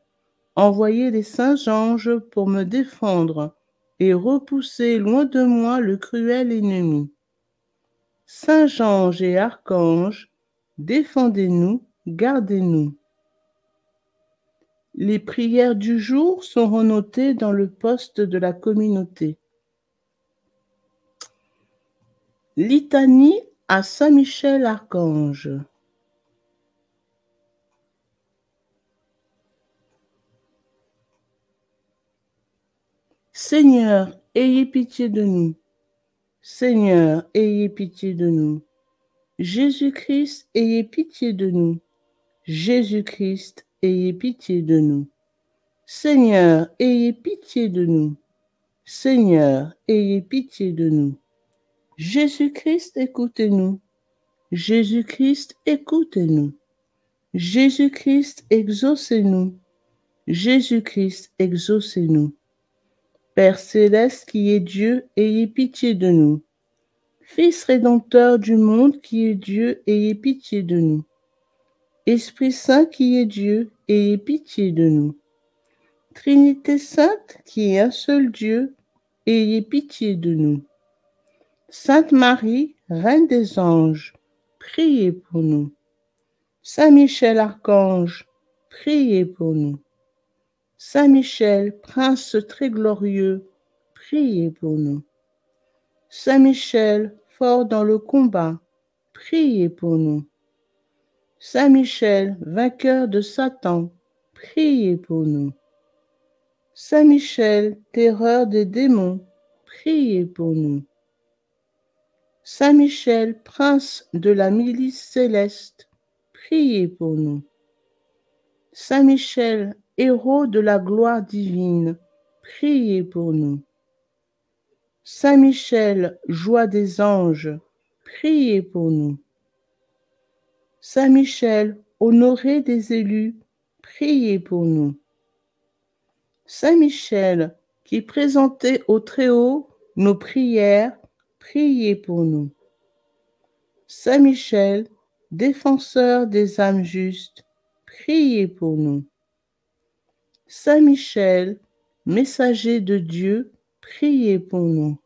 Speaker 5: envoyez les saints anges pour me défendre et repousser loin de moi le cruel ennemi. Saints anges et archanges, défendez-nous, gardez-nous. Les prières du jour seront notées dans le poste de la communauté. Litanie à Saint Michel Archange. Seigneur, ayez pitié de nous. Seigneur, ayez pitié de nous. Jésus-Christ, ayez pitié de nous. Jésus-Christ, ayez pitié de nous. Seigneur, ayez pitié de nous. Seigneur, ayez pitié de nous. Jésus-Christ, écoutez-nous. Jésus-Christ, écoutez-nous. Jésus-Christ, exaucez-nous. Jésus-Christ, exaucez-nous. Père céleste qui est Dieu, ayez pitié de nous. Fils rédempteur du monde qui est Dieu, ayez pitié de nous. Esprit Saint qui est Dieu, ayez pitié de nous. Trinité sainte qui est un seul Dieu, ayez pitié de nous. Sainte Marie, Reine des anges, priez pour nous. Saint Michel Archange, priez pour nous. Saint Michel, Prince très glorieux, priez pour nous. Saint Michel, fort dans le combat, priez pour nous. Saint Michel, vainqueur de Satan, priez pour nous. Saint Michel, terreur des démons, priez pour nous. Saint Michel, prince de la milice céleste, priez pour nous. Saint Michel, héros de la gloire divine, priez pour nous. Saint Michel, joie des anges, priez pour nous. Saint Michel, honoré des élus, priez pour nous. Saint Michel, qui présentait au Très-Haut nos prières, priez pour nous. Saint Michel, défenseur des âmes justes, priez pour nous. Saint Michel, messager de Dieu, priez pour nous.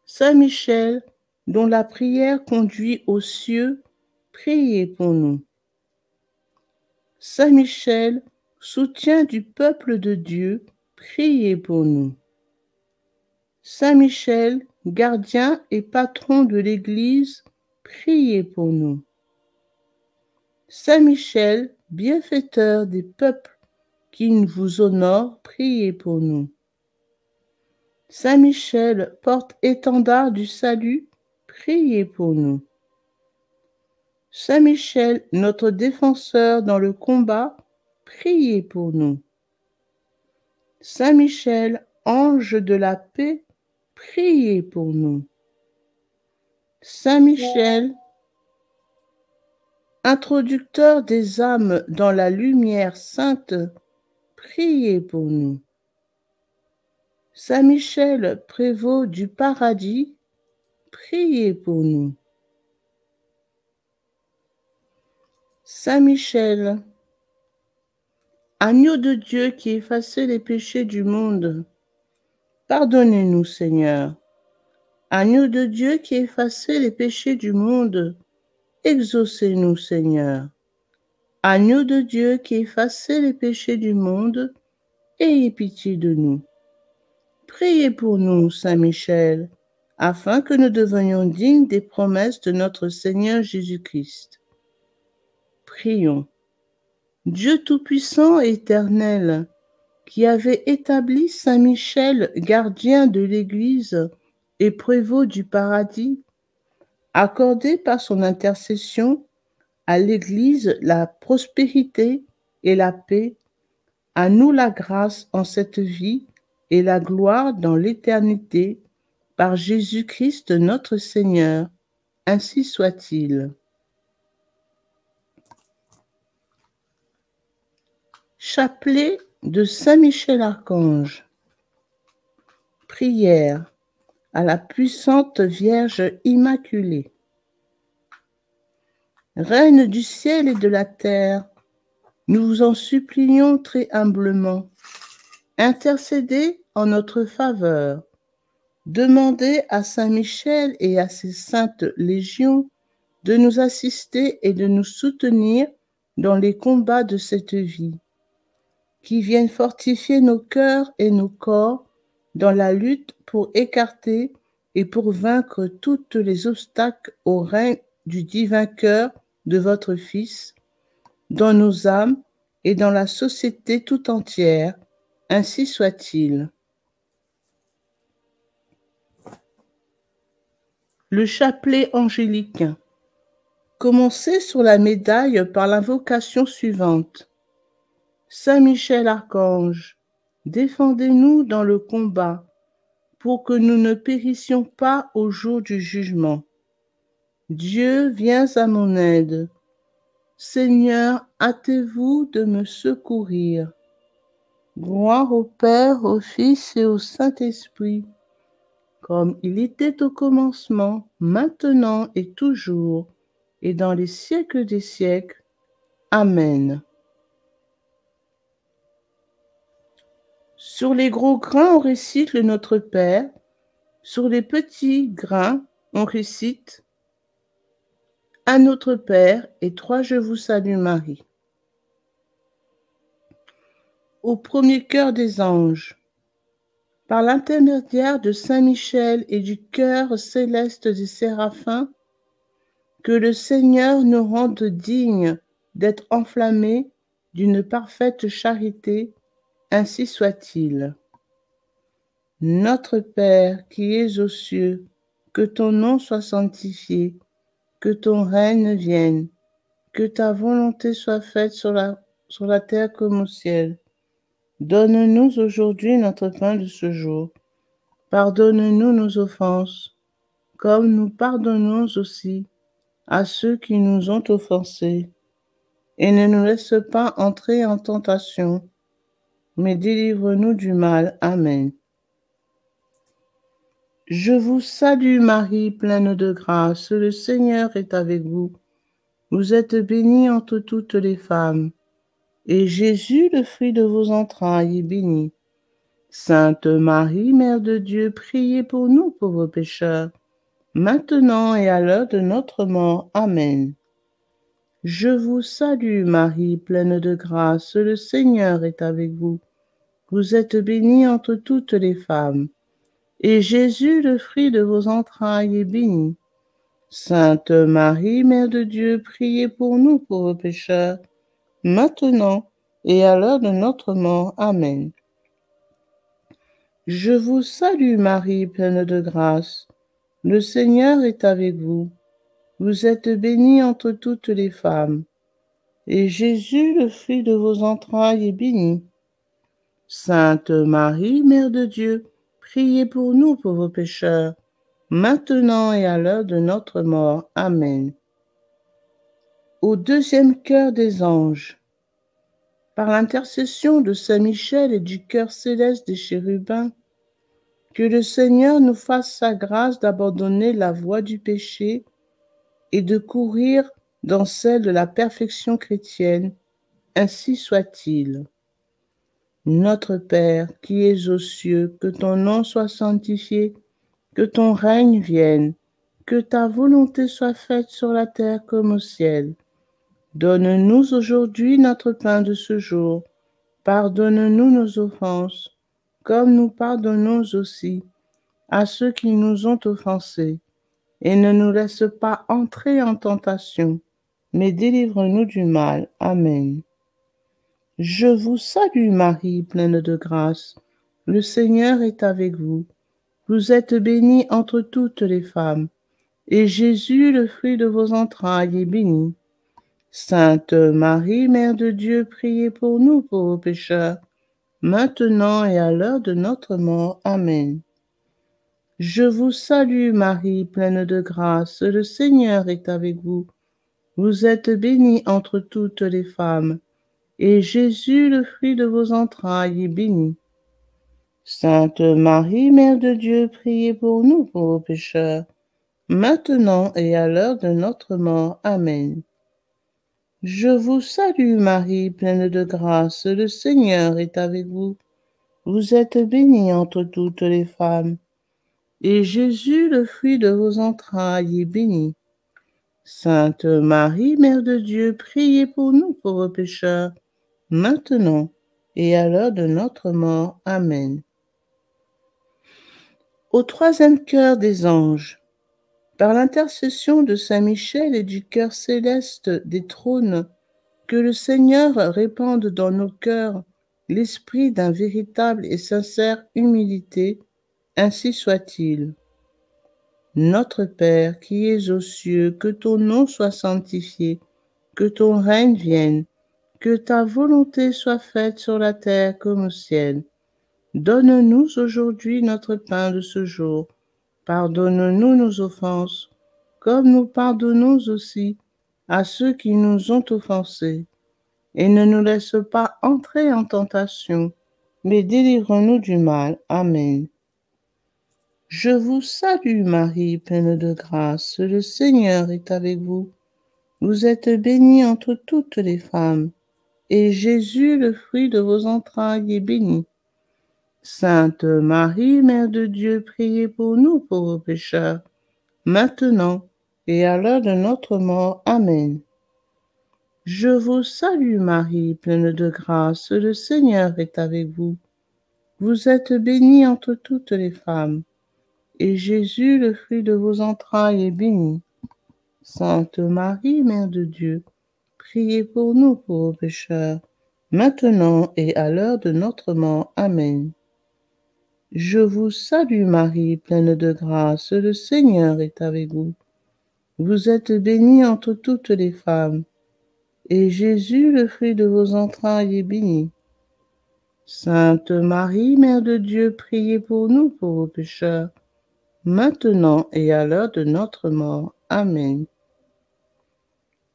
Speaker 5: Saint Michel, dont la prière conduit aux cieux, priez pour nous. Saint Michel, soutien du peuple de Dieu, priez pour nous. Saint Michel, gardien et patron de l'Église, priez pour nous. Saint Michel, bienfaiteur des peuples qui vous honorent, priez pour nous. Saint Michel, porte-étendard du salut, priez pour nous. Saint Michel, notre défenseur dans le combat, priez pour nous. Saint Michel, ange de la paix, priez pour nous. Saint Michel, introducteur des âmes dans la lumière sainte, priez pour nous. Saint Michel, prévôt du paradis, priez pour nous. Saint Michel, agneau de Dieu qui effacez les péchés du monde, pardonnez-nous, Seigneur. Agneau de Dieu qui effacez les péchés du monde, exaucez-nous, Seigneur. Agneau de Dieu qui effacez les péchés du monde, ayez pitié de nous. Priez pour nous, Saint Michel, afin que nous devenions dignes des promesses de notre Seigneur Jésus-Christ. Prions. Dieu Tout-Puissant et Éternel, qui avait établi Saint Michel, gardien de l'Église et prévôt du paradis, accordez par son intercession à l'Église la prospérité et la paix, à nous la grâce en cette vie et la gloire dans l'éternité, par Jésus-Christ notre Seigneur. Ainsi soit-il. Chapelet de Saint Michel Archange. Prière à la puissante Vierge Immaculée. Reine du ciel et de la terre, nous vous en supplions très humblement. Intercédez en notre faveur. Demandez à Saint Michel et à ses saintes légions de nous assister et de nous soutenir dans les combats de cette vie, qui viennent fortifier nos cœurs et nos corps dans la lutte pour écarter et pour vaincre tous les obstacles au règne du divin cœur de votre Fils, dans nos âmes et dans la société tout entière. Ainsi soit-il. Le chapelet angélique. Commencez sur la médaille par l'invocation suivante. Saint Michel Archange, défendez-nous dans le combat, pour que nous ne périssions pas au jour du jugement. Dieu, viens à mon aide. Seigneur, hâtez-vous de me secourir. Gloire au Père, au Fils et au Saint-Esprit, comme il était au commencement, maintenant et toujours, et dans les siècles des siècles. Amen. Sur les gros grains, on récite le Notre Père. Sur les petits grains, on récite à Notre Père et 3 Je vous salue Marie. Au premier chœur des anges, par l'intermédiaire de Saint Michel et du chœur céleste des séraphins, que le Seigneur nous rende dignes d'être enflammés d'une parfaite charité, ainsi soit-il. Notre Père qui es aux cieux, que ton nom soit sanctifié, que ton règne vienne, que ta volonté soit faite sur la terre comme au ciel. Donne-nous aujourd'hui notre pain de ce jour. Pardonne-nous nos offenses, comme nous pardonnons aussi à ceux qui nous ont offensés. Et ne nous laisse pas entrer en tentation, mais délivre-nous du mal. Amen. Je vous salue Marie, pleine de grâce, le Seigneur est avec vous. Vous êtes bénie entre toutes les femmes, et Jésus, le fruit de vos entrailles, est béni. Sainte Marie, Mère de Dieu, priez pour nous pauvres pécheurs, maintenant et à l'heure de notre mort. Amen. Je vous salue Marie, pleine de grâce, le Seigneur est avec vous. Vous êtes bénie entre toutes les femmes, et Jésus, le fruit de vos entrailles, est béni. Sainte Marie, Mère de Dieu, priez pour nous pauvres pécheurs, maintenant et à l'heure de notre mort. Amen. Je vous salue Marie, pleine de grâce. Le Seigneur est avec vous. Vous êtes bénie entre toutes les femmes, et Jésus, le fruit de vos entrailles, est béni. Sainte Marie, Mère de Dieu, priez pour nous pauvres pécheurs, maintenant et à l'heure de notre mort. Amen. Au deuxième chœur des anges, par l'intercession de Saint Michel et du chœur céleste des chérubins, que le Seigneur nous fasse sa grâce d'abandonner la voie du péché et de courir dans celle de la perfection chrétienne, ainsi soit-il. Notre Père, qui es aux cieux, que ton nom soit sanctifié, que ton règne vienne, que ta volonté soit faite sur la terre comme au ciel. Donne-nous aujourd'hui notre pain de ce jour. Pardonne-nous nos offenses, comme nous pardonnons aussi à ceux qui nous ont offensés. Et ne nous laisse pas entrer en tentation, mais délivre-nous du mal. Amen. Je vous salue Marie, pleine de grâce. Le Seigneur est avec vous. Vous êtes bénie entre toutes les femmes, et Jésus, le fruit de vos entrailles, est béni. Sainte Marie, Mère de Dieu, priez pour nous pauvres pécheurs, maintenant et à l'heure de notre mort. Amen. Je vous salue Marie, pleine de grâce, le Seigneur est avec vous. Vous êtes bénie entre toutes les femmes, et Jésus, le fruit de vos entrailles, est béni. Sainte Marie, Mère de Dieu, priez pour nous pauvres pécheurs, maintenant et à l'heure de notre mort. Amen. Je vous salue Marie, pleine de grâce, le Seigneur est avec vous. Vous êtes bénie entre toutes les femmes, et Jésus, le fruit de vos entrailles, est béni. Sainte Marie, Mère de Dieu, priez pour nous pauvres pécheurs, maintenant et à l'heure de notre mort. Amen. Au troisième chœur des anges, par l'intercession de Saint Michel et du chœur céleste des trônes, que le Seigneur répande dans nos cœurs l'esprit d'un véritable et sincère humilité, ainsi soit-il. Notre Père qui es aux cieux, que ton nom soit sanctifié, que ton règne vienne, que ta volonté soit faite sur la terre comme au ciel. Donne-nous aujourd'hui notre pain de ce jour. Pardonne-nous nos offenses, comme nous pardonnons aussi à ceux qui nous ont offensés, et ne nous laisse pas entrer en tentation, mais délivre-nous du mal. Amen. Je vous salue Marie, pleine de grâce, le Seigneur est avec vous. Vous êtes bénie entre toutes les femmes, et Jésus, le fruit de vos entrailles, est béni. Sainte Marie, Mère de Dieu, priez pour nous pauvres pécheurs, maintenant et à l'heure de notre mort. Amen. Je vous salue Marie, pleine de grâce, le Seigneur est avec vous. Vous êtes bénie entre toutes les femmes, et Jésus, le fruit de vos entrailles, est béni. Sainte Marie, Mère de Dieu, priez pour nous pauvres pécheurs, maintenant et à l'heure de notre mort. Amen. Je vous salue Marie, pleine de grâce, le Seigneur est avec vous. Vous êtes bénie entre toutes les femmes, et Jésus, le fruit de vos entrailles, est béni. Sainte Marie, Mère de Dieu, priez pour nous pauvres pécheurs, maintenant et à l'heure de notre mort. Amen.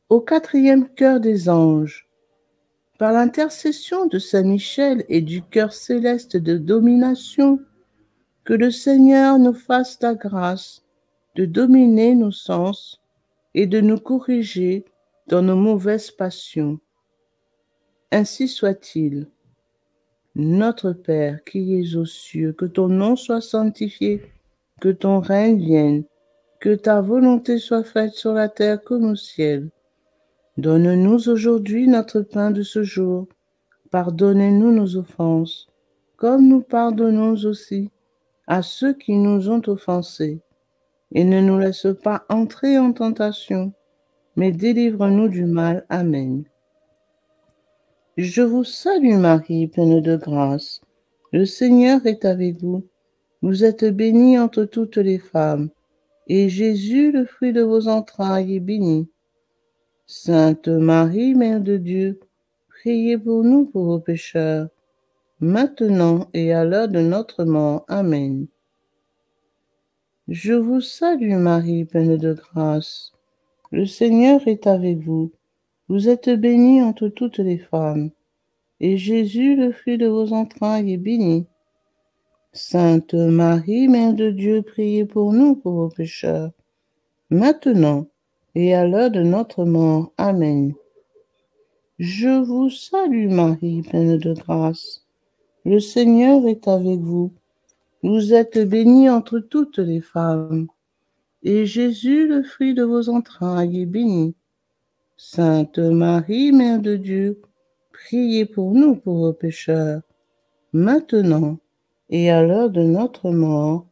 Speaker 5: Au quatrième cœur des anges, par l'intercession de Saint Michel et du cœur céleste de domination, que le Seigneur nous fasse la grâce de dominer nos sens et de nous corriger dans nos mauvaises passions. Ainsi soit-il. Notre Père qui es aux cieux, que ton nom soit sanctifié, que ton règne vienne, que ta volonté soit faite sur la terre comme au ciel. Donne-nous aujourd'hui notre pain de ce jour. Pardonnez-nous nos offenses, comme nous pardonnons aussi à ceux qui nous ont offensés. Et ne nous laisse pas entrer en tentation, mais délivre-nous du mal. Amen. Je vous salue Marie, pleine de grâce. Le Seigneur est avec vous. Vous êtes bénie entre toutes les femmes, et Jésus, le fruit de vos entrailles, est béni. Sainte Marie, Mère de Dieu, priez pour nous pauvres pécheurs, maintenant et à l'heure de notre mort. Amen. Je vous salue Marie, pleine de grâce. Le Seigneur est avec vous. Vous êtes bénie entre toutes les femmes, et Jésus, le fruit de vos entrailles, est béni. Sainte Marie, Mère de Dieu, priez pour nous pauvres pécheurs, maintenant et à l'heure de notre mort. Amen. Je vous salue Marie, pleine de grâce. Le Seigneur est avec vous. Vous êtes bénie entre toutes les femmes, et Jésus, le fruit de vos entrailles, est béni. Sainte Marie, Mère de Dieu, priez pour nous pauvres pécheurs, maintenant et à l'heure de notre mort.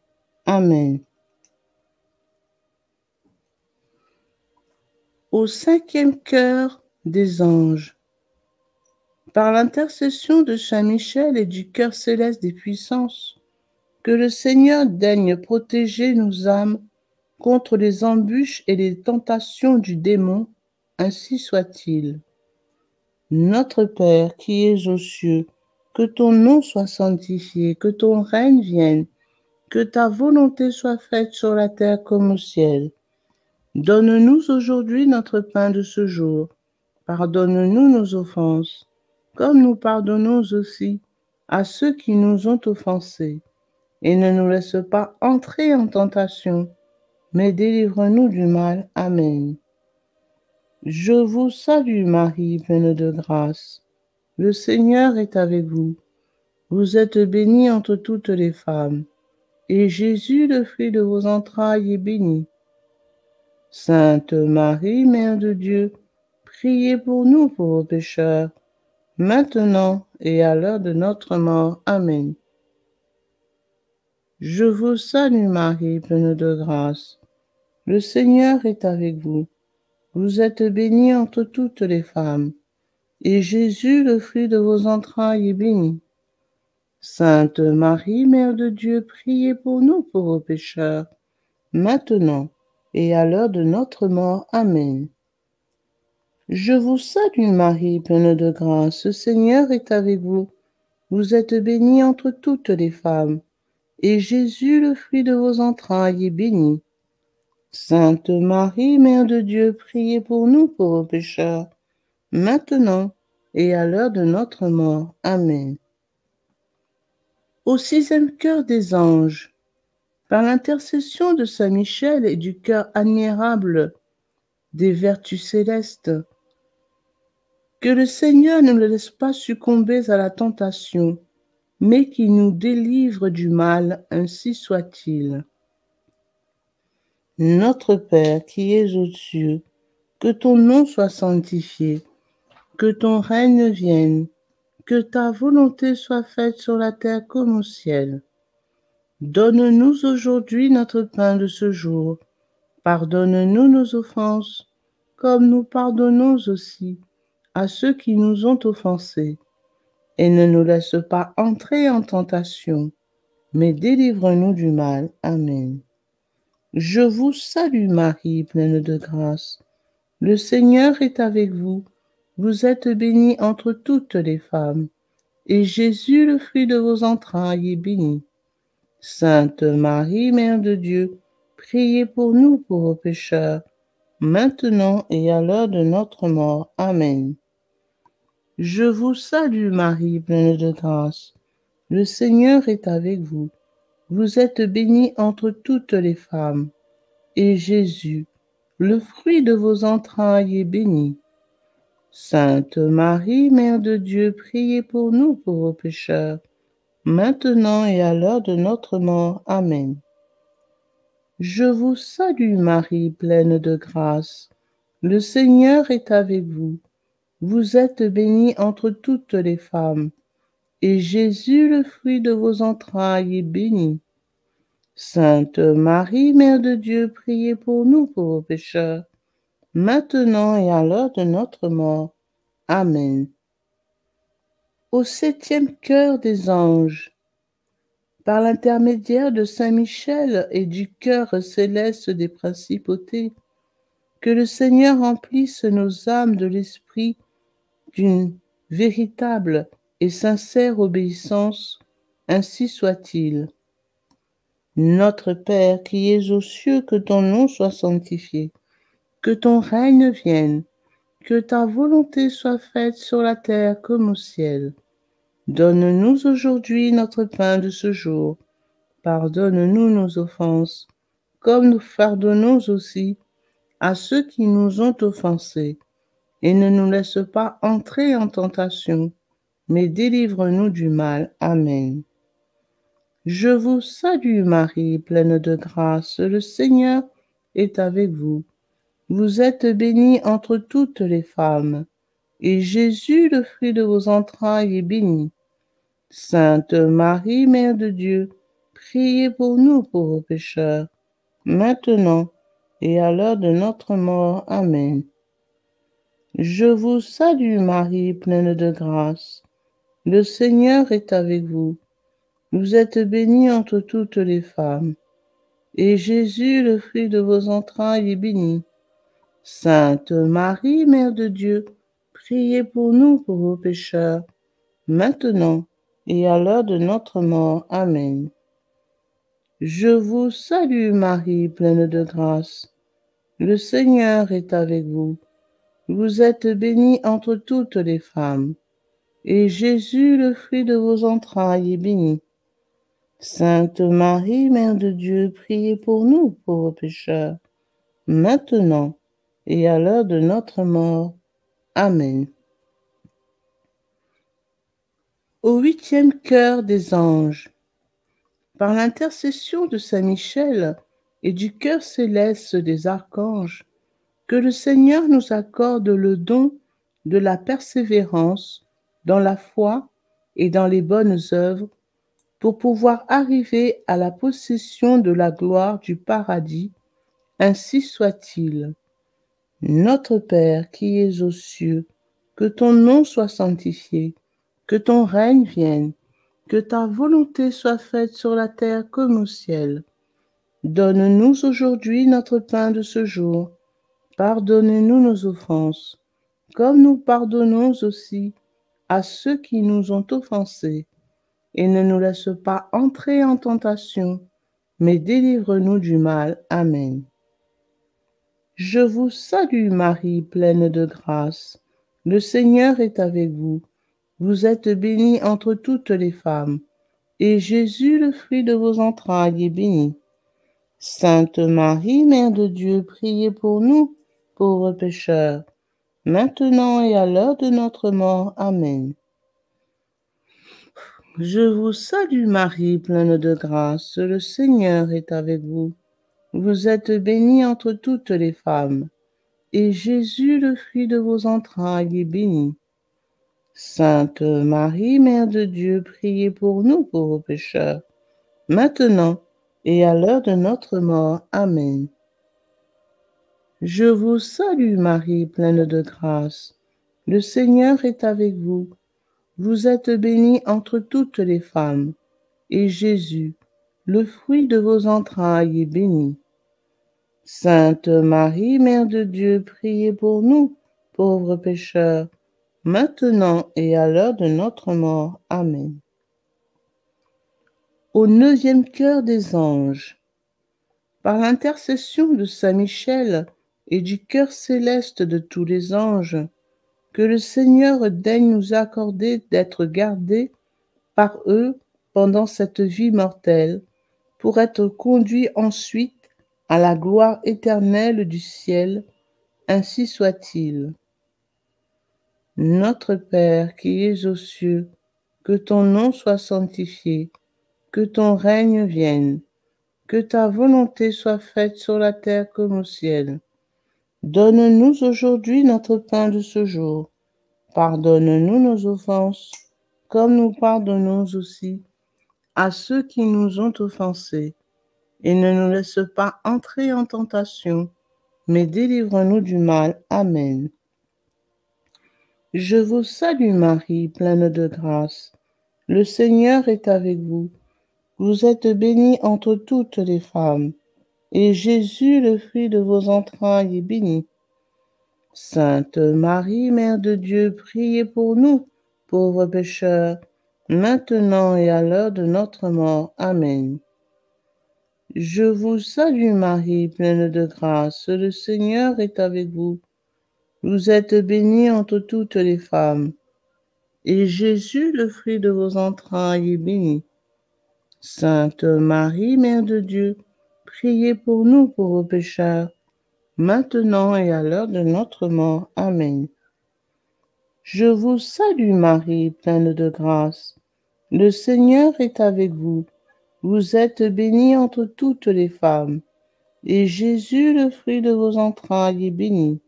Speaker 5: Amen. Au cinquième cœur des anges, par l'intercession de Saint Michel et du cœur céleste des puissances, que le Seigneur daigne protéger nos âmes contre les embûches et les tentations du démon, ainsi soit-il. Notre Père qui es aux cieux, que ton nom soit sanctifié, que ton règne vienne, que ta volonté soit faite sur la terre comme au ciel. Donne-nous aujourd'hui notre pain de ce jour. Pardonne-nous nos offenses, comme nous pardonnons aussi à ceux qui nous ont offensés. Et ne nous laisse pas entrer en tentation, mais délivre-nous du mal. Amen. Je vous salue Marie, pleine de grâce. Le Seigneur est avec vous. Vous êtes bénie entre toutes les femmes, et Jésus, le fruit de vos entrailles, est béni. Sainte Marie, Mère de Dieu, priez pour nous pauvres pécheurs, maintenant et à l'heure de notre mort. Amen. Je vous salue Marie, pleine de grâce. Le Seigneur est avec vous. Vous êtes bénie entre toutes les femmes, et Jésus, le fruit de vos entrailles, est béni. Sainte Marie, Mère de Dieu, priez pour nous pauvres pécheurs, maintenant et à l'heure de notre mort. Amen. Je vous salue Marie, pleine de grâce. Le Seigneur est avec vous. Vous êtes bénie entre toutes les femmes, et Jésus, le fruit de vos entrailles, est béni. Sainte Marie, Mère de Dieu, priez pour nous pauvres pécheurs, maintenant et à l'heure de notre mort. Amen. Au sixième cœur des anges, par l'intercession de Saint Michel et du cœur admirable des vertus célestes, que le Seigneur ne nous laisse pas succomber à la tentation, mais qu'il nous délivre du mal, ainsi soit-il. Notre Père qui es aux cieux, que ton nom soit sanctifié, que ton règne vienne, que ta volonté soit faite sur la terre comme au ciel. Donne-nous aujourd'hui notre pain de ce jour. Pardonne-nous nos offenses, comme nous pardonnons aussi à ceux qui nous ont offensés. Et ne nous laisse pas entrer en tentation, mais délivre-nous du mal. Amen. Je vous salue Marie, pleine de grâce. Le Seigneur est avec vous. Vous êtes bénie entre toutes les femmes, et Jésus, le fruit de vos entrailles, est béni. Sainte Marie, Mère de Dieu, priez pour nous pauvres pécheurs, maintenant et à l'heure de notre mort. Amen. Je vous salue Marie, pleine de grâce. Le Seigneur est avec vous. Vous êtes bénie entre toutes les femmes, et Jésus, le fruit de vos entrailles, est béni. Sainte Marie, Mère de Dieu, priez pour nous pauvres pécheurs, maintenant et à l'heure de notre mort. Amen. Je vous salue Marie, pleine de grâce. Le Seigneur est avec vous. Vous êtes bénie entre toutes les femmes, et Jésus, le fruit de vos entrailles, est béni. Sainte Marie, Mère de Dieu, priez pour nous pauvres pécheurs, maintenant et à l'heure de notre mort. Amen. Au septième cœur des anges, par l'intermédiaire de Saint Michel et du cœur céleste des principautés, que le Seigneur remplisse nos âmes de l'esprit d'une véritable et sincère obéissance, ainsi soit-il. Notre Père qui es aux cieux, que ton nom soit sanctifié, que ton règne vienne, que ta volonté soit faite sur la terre comme au ciel. Donne-nous aujourd'hui notre pain de ce jour. Pardonne-nous nos offenses, comme nous pardonnons aussi à ceux qui nous ont offensés. Et ne nous laisse pas entrer en tentation, mais délivre-nous du mal. Amen. Je vous salue Marie, pleine de grâce, le Seigneur est avec vous. Vous êtes bénie entre toutes les femmes, et Jésus, le fruit de vos entrailles, est béni. Sainte Marie, Mère de Dieu, priez pour nous pauvres pécheurs, maintenant et à l'heure de notre mort. Amen. Je vous salue Marie, pleine de grâce. Le Seigneur est avec vous. Vous êtes bénie entre toutes les femmes, et Jésus, le fruit de vos entrailles, est béni. Sainte Marie, Mère de Dieu, priez pour nous pauvres pécheurs, maintenant et à l'heure de notre mort. Amen. Je vous salue Marie, pleine de grâce. Le Seigneur est avec vous. Vous êtes bénie entre toutes les femmes, et Jésus, le fruit de vos entrailles, est béni. Sainte Marie, Mère de Dieu, priez pour nous pauvres pécheurs, maintenant et à l'heure de notre mort. Amen. Au huitième cœur des anges, par l'intercession de Saint Michel et du cœur céleste des archanges, que le Seigneur nous accorde le don de la persévérance dans la foi et dans les bonnes œuvres pour pouvoir arriver à la possession de la gloire du paradis, ainsi soit-il. Notre Père qui es aux cieux, que ton nom soit sanctifié, que ton règne vienne, que ta volonté soit faite sur la terre comme au ciel. Donne-nous aujourd'hui notre pain de ce jour. Pardonne-nous nos offenses, comme nous pardonnons aussi à ceux qui nous ont offensés. Et ne nous laisse pas entrer en tentation, mais délivre-nous du mal. Amen. Je vous salue Marie, pleine de grâce. Le Seigneur est avec vous. Vous êtes bénie entre toutes les femmes, et Jésus, le fruit de vos entrailles, est béni. Sainte Marie, Mère de Dieu, priez pour nous, pauvres pécheurs, maintenant et à l'heure de notre mort. Amen. Je vous salue Marie, pleine de grâce. Le Seigneur est avec vous. Vous êtes bénie entre toutes les femmes, et Jésus, le fruit de vos entrailles, est béni. Sainte Marie, Mère de Dieu, priez pour nous pauvres pécheurs, maintenant et à l'heure de notre mort. Amen. Je vous salue Marie, pleine de grâce. Le Seigneur est avec vous. Vous êtes bénie entre toutes les femmes, et Jésus, le fruit de vos entrailles, est béni. Sainte Marie, Mère de Dieu, priez pour nous, pauvres pécheurs, maintenant et à l'heure de notre mort. Amen. Au 9e cœur des anges, par l'intercession de Saint Michel et du cœur céleste de tous les anges, que le Seigneur daigne nous accorder d'être gardés par eux pendant cette vie mortelle, pour être conduits ensuite à la gloire éternelle du ciel, ainsi soit-il. Notre Père qui es aux cieux, que ton nom soit sanctifié, que ton règne vienne, que ta volonté soit faite sur la terre comme au ciel. Donne-nous aujourd'hui notre pain de ce jour. Pardonne-nous nos offenses, comme nous pardonnons aussi à ceux qui nous ont offensés. Et ne nous laisse pas entrer en tentation, mais délivre-nous du mal. Amen. Je vous salue Marie, pleine de grâce. Le Seigneur est avec vous. Vous êtes bénie entre toutes les femmes, et Jésus, le fruit de vos entrailles, est béni. Sainte Marie, Mère de Dieu, priez pour nous, pauvres pécheurs, maintenant et à l'heure de notre mort. Amen. Je vous salue Marie, pleine de grâce, le Seigneur est avec vous. Vous êtes bénie entre toutes les femmes, et Jésus, le fruit de vos entrailles, est béni. Sainte Marie, Mère de Dieu, priez pour nous pauvres pécheurs, maintenant et à l'heure de notre mort. Amen. Je vous salue Marie, pleine de grâce. Le Seigneur est avec vous. Vous êtes bénie entre toutes les femmes, et Jésus, le fruit de vos entrailles, est béni.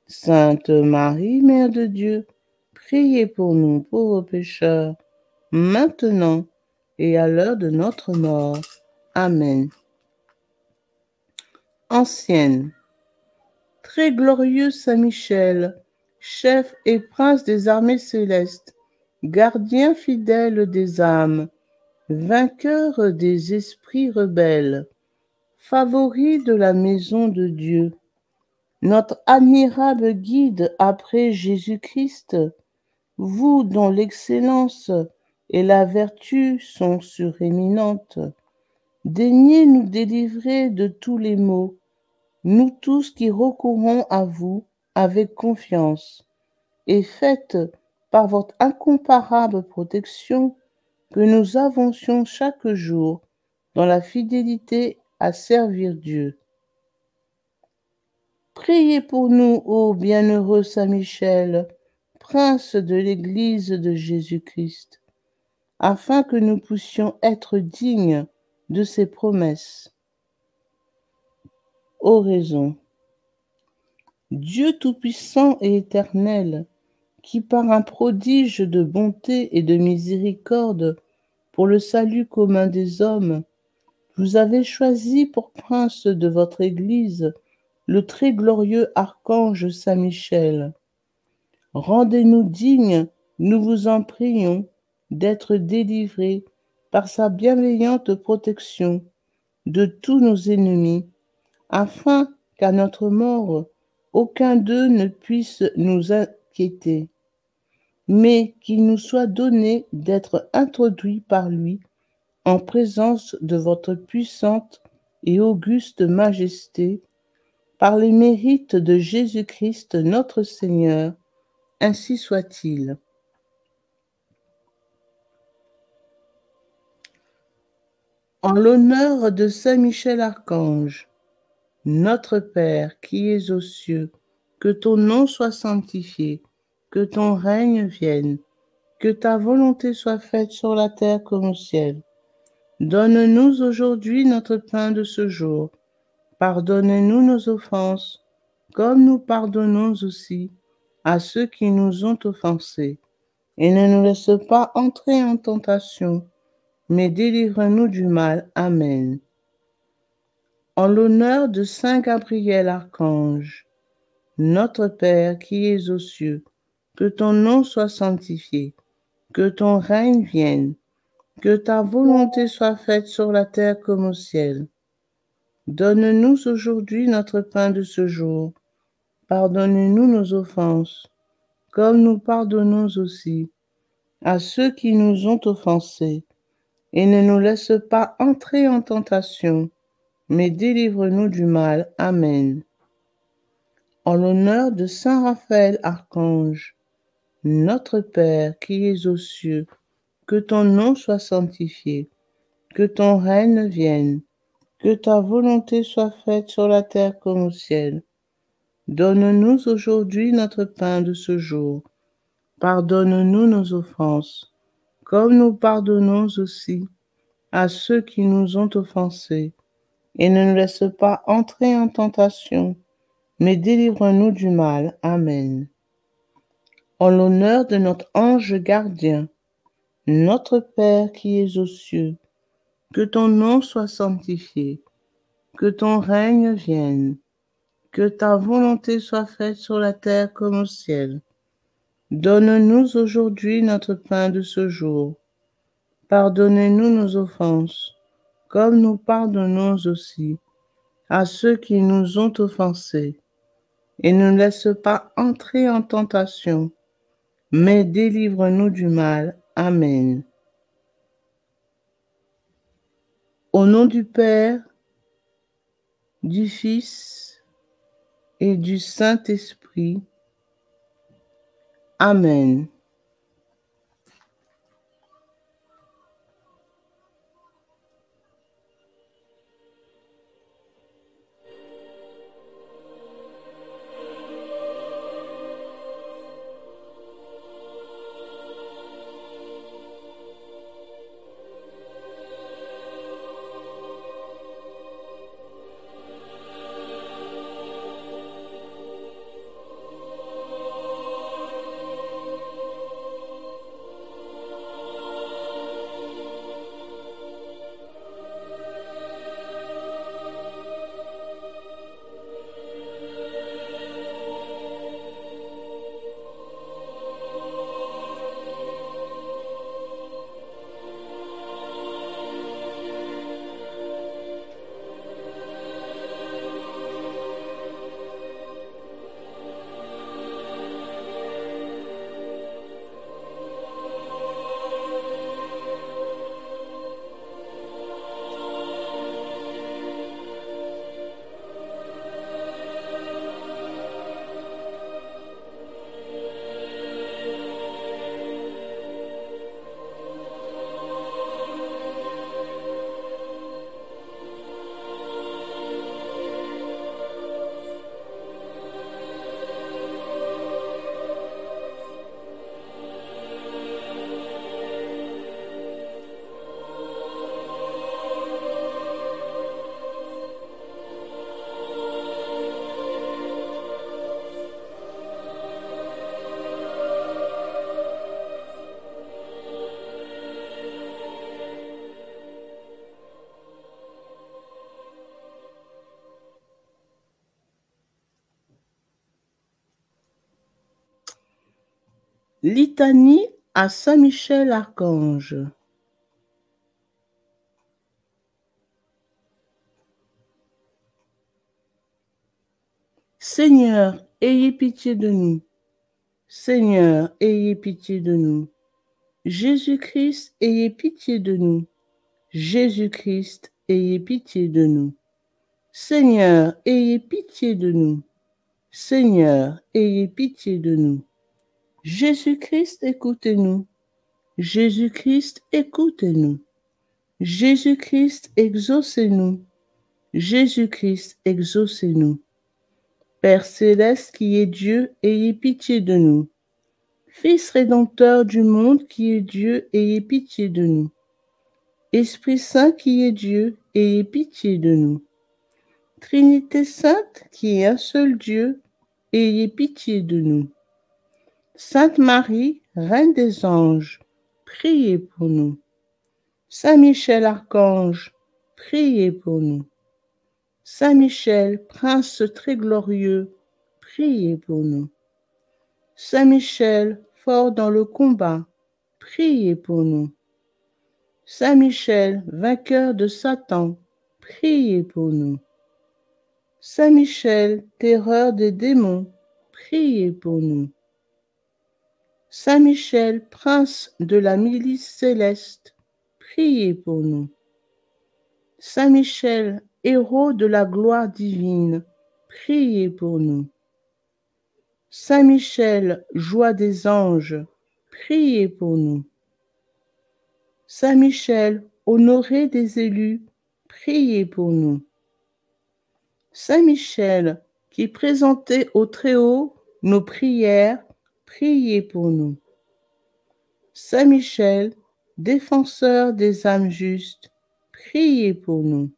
Speaker 5: Sainte Marie, Mère de Dieu, priez pour nous pauvres pécheurs, maintenant et à l'heure de notre mort. Amen. Ancienne. Très glorieux Saint Michel, chef et prince des armées célestes, gardien fidèle des âmes, vainqueur des esprits rebelles, favori de la maison de Dieu, notre admirable guide après Jésus-Christ, vous dont l'excellence et la vertu sont suréminentes, daignez nous délivrer de tous les maux, nous tous qui recourons à vous avec confiance, et faites par votre incomparable protection que nous avancions chaque jour dans la fidélité à servir Dieu. Priez pour nous, ô bienheureux Saint Michel, prince de l'Église de Jésus-Christ, afin que nous puissions être dignes de ses promesses. Oraison. Dieu tout-puissant et éternel, qui par un prodige de bonté et de miséricorde pour le salut commun des hommes, vous avez choisi pour prince de votre Église le très glorieux archange Saint Michel. Rendez-nous dignes, nous vous en prions, d'être délivrés par sa bienveillante protection de tous nos ennemis, afin qu'à notre mort, aucun d'eux ne puisse nous inquiéter, mais qu'il nous soit donné d'être introduits par lui en présence de votre puissante et auguste majesté, par les mérites de Jésus-Christ notre Seigneur, ainsi soit-il. En l'honneur de Saint Michel Archange, notre Père qui es aux cieux, que ton nom soit sanctifié, que ton règne vienne, que ta volonté soit faite sur la terre comme au ciel. Donne-nous aujourd'hui notre pain de ce jour. Pardonne-nous nos offenses, comme nous pardonnons aussi à ceux qui nous ont offensés. Et ne nous laisse pas entrer en tentation, mais délivre-nous du mal. Amen. En l'honneur de Saint Gabriel Archange, notre Père qui es aux cieux, que ton nom soit sanctifié, que ton règne vienne, que ta volonté soit faite sur la terre comme au ciel. Donne-nous aujourd'hui notre pain de ce jour. Pardonne-nous nos offenses, comme nous pardonnons aussi à ceux qui nous ont offensés. Et ne nous laisse pas entrer en tentation, mais délivre-nous du mal. Amen. En l'honneur de Saint Raphaël Archange, notre Père qui es aux cieux, que ton nom soit sanctifié, que ton règne vienne, que ta volonté soit faite sur la terre comme au ciel. Donne-nous aujourd'hui notre pain de ce jour. Pardonne-nous nos offenses, comme nous pardonnons aussi à ceux qui nous ont offensés. Et ne nous laisse pas entrer en tentation, mais délivre-nous du mal. Amen. En l'honneur de notre ange gardien, notre Père qui es aux cieux, que ton nom soit sanctifié, que ton règne vienne, que ta volonté soit faite sur la terre comme au ciel. Donne-nous aujourd'hui notre pain de ce jour. Pardonnez-nous nos offenses, comme nous pardonnons aussi à ceux qui nous ont offensés. Et ne nous laisse pas entrer en tentation, mais délivre-nous du mal. Amen. Au nom du Père, du Fils et du Saint-Esprit. Amen. Litanie à Saint Michel Archange. Seigneur, ayez pitié de nous. Seigneur, ayez pitié de nous. Jésus-Christ, ayez pitié de nous. Jésus-Christ, ayez pitié de nous. Seigneur, ayez pitié de nous. Seigneur, ayez pitié de nous. Jésus-Christ, écoutez-nous. Jésus-Christ, écoutez-nous. Jésus-Christ, exaucez-nous. Jésus-Christ, exaucez-nous. Père céleste qui est Dieu, ayez pitié de nous. Fils rédempteur du monde qui est Dieu, ayez pitié de nous. Esprit Saint qui est Dieu, ayez pitié de nous. Trinité sainte qui est un seul Dieu, ayez pitié de nous. Sainte Marie, Reine des anges, priez pour nous. Saint Michel Archange, priez pour nous. Saint Michel, Prince très glorieux, priez pour nous. Saint Michel, fort dans le combat, priez pour nous. Saint Michel, vainqueur de Satan, priez pour nous. Saint Michel, terreur des démons, priez pour nous. Saint Michel, prince de la milice céleste, priez pour nous. Saint Michel, héros de la gloire divine, priez pour nous. Saint Michel, joie des anges, priez pour nous. Saint Michel, honoré des élus, priez pour nous. Saint Michel, qui présentait au Très-Haut nos prières, priez pour nous. Saint Michel, défenseur des âmes justes, priez pour nous.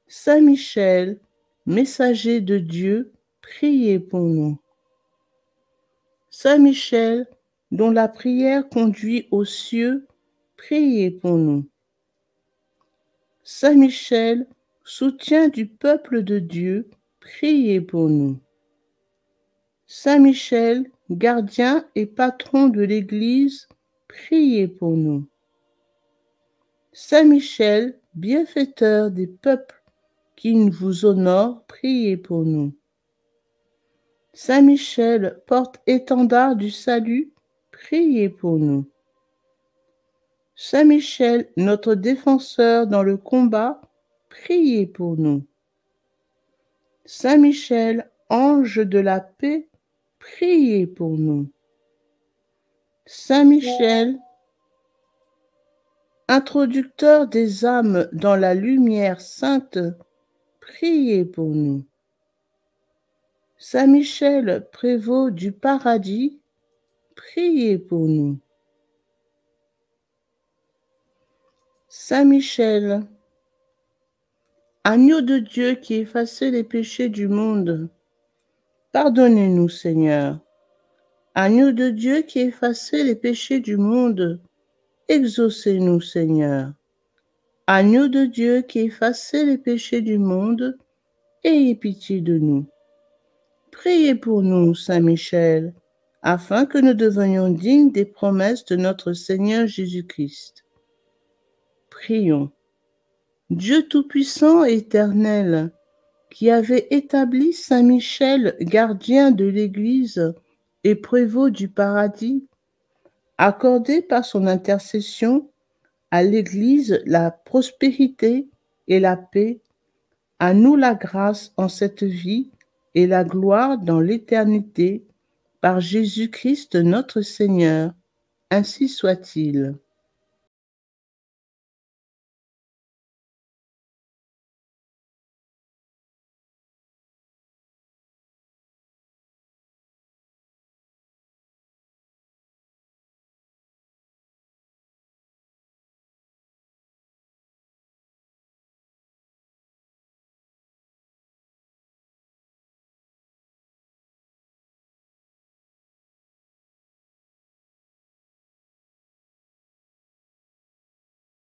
Speaker 5: Saint Michel, messager de Dieu, priez pour nous. Saint Michel, dont la prière conduit aux cieux, priez pour nous. Saint Michel, soutien du peuple de Dieu, priez pour nous. Saint Michel, gardien et patron de l'Église, priez pour nous. Saint Michel, bienfaiteur des peuples qui vous honorent, priez pour nous. Saint Michel, porte-étendard du salut, priez pour nous. Saint Michel, notre défenseur dans le combat, priez pour nous. Saint Michel, ange de la paix, priez pour nous. Saint Michel, introducteur des âmes dans la lumière sainte, priez pour nous. Saint Michel, prévôt du paradis, priez pour nous. Saint Michel, agneau de Dieu qui effacez les péchés du monde, pardonnez-nous, Seigneur. Agneau de Dieu qui effacez les péchés du monde, exaucez-nous, Seigneur. Agneau de Dieu qui effacez les péchés du monde, ayez pitié de nous. Priez pour nous, Saint Michel, afin que nous devenions dignes des promesses de notre Seigneur Jésus-Christ. Prions. Dieu Tout-Puissant et Éternel, qui avait établi Saint Michel, gardien de l'Église et prévôt du paradis, accordez par son intercession à l'Église la prospérité et la paix, à nous la grâce en cette vie et la gloire dans l'éternité, par Jésus-Christ notre Seigneur. Ainsi soit-il.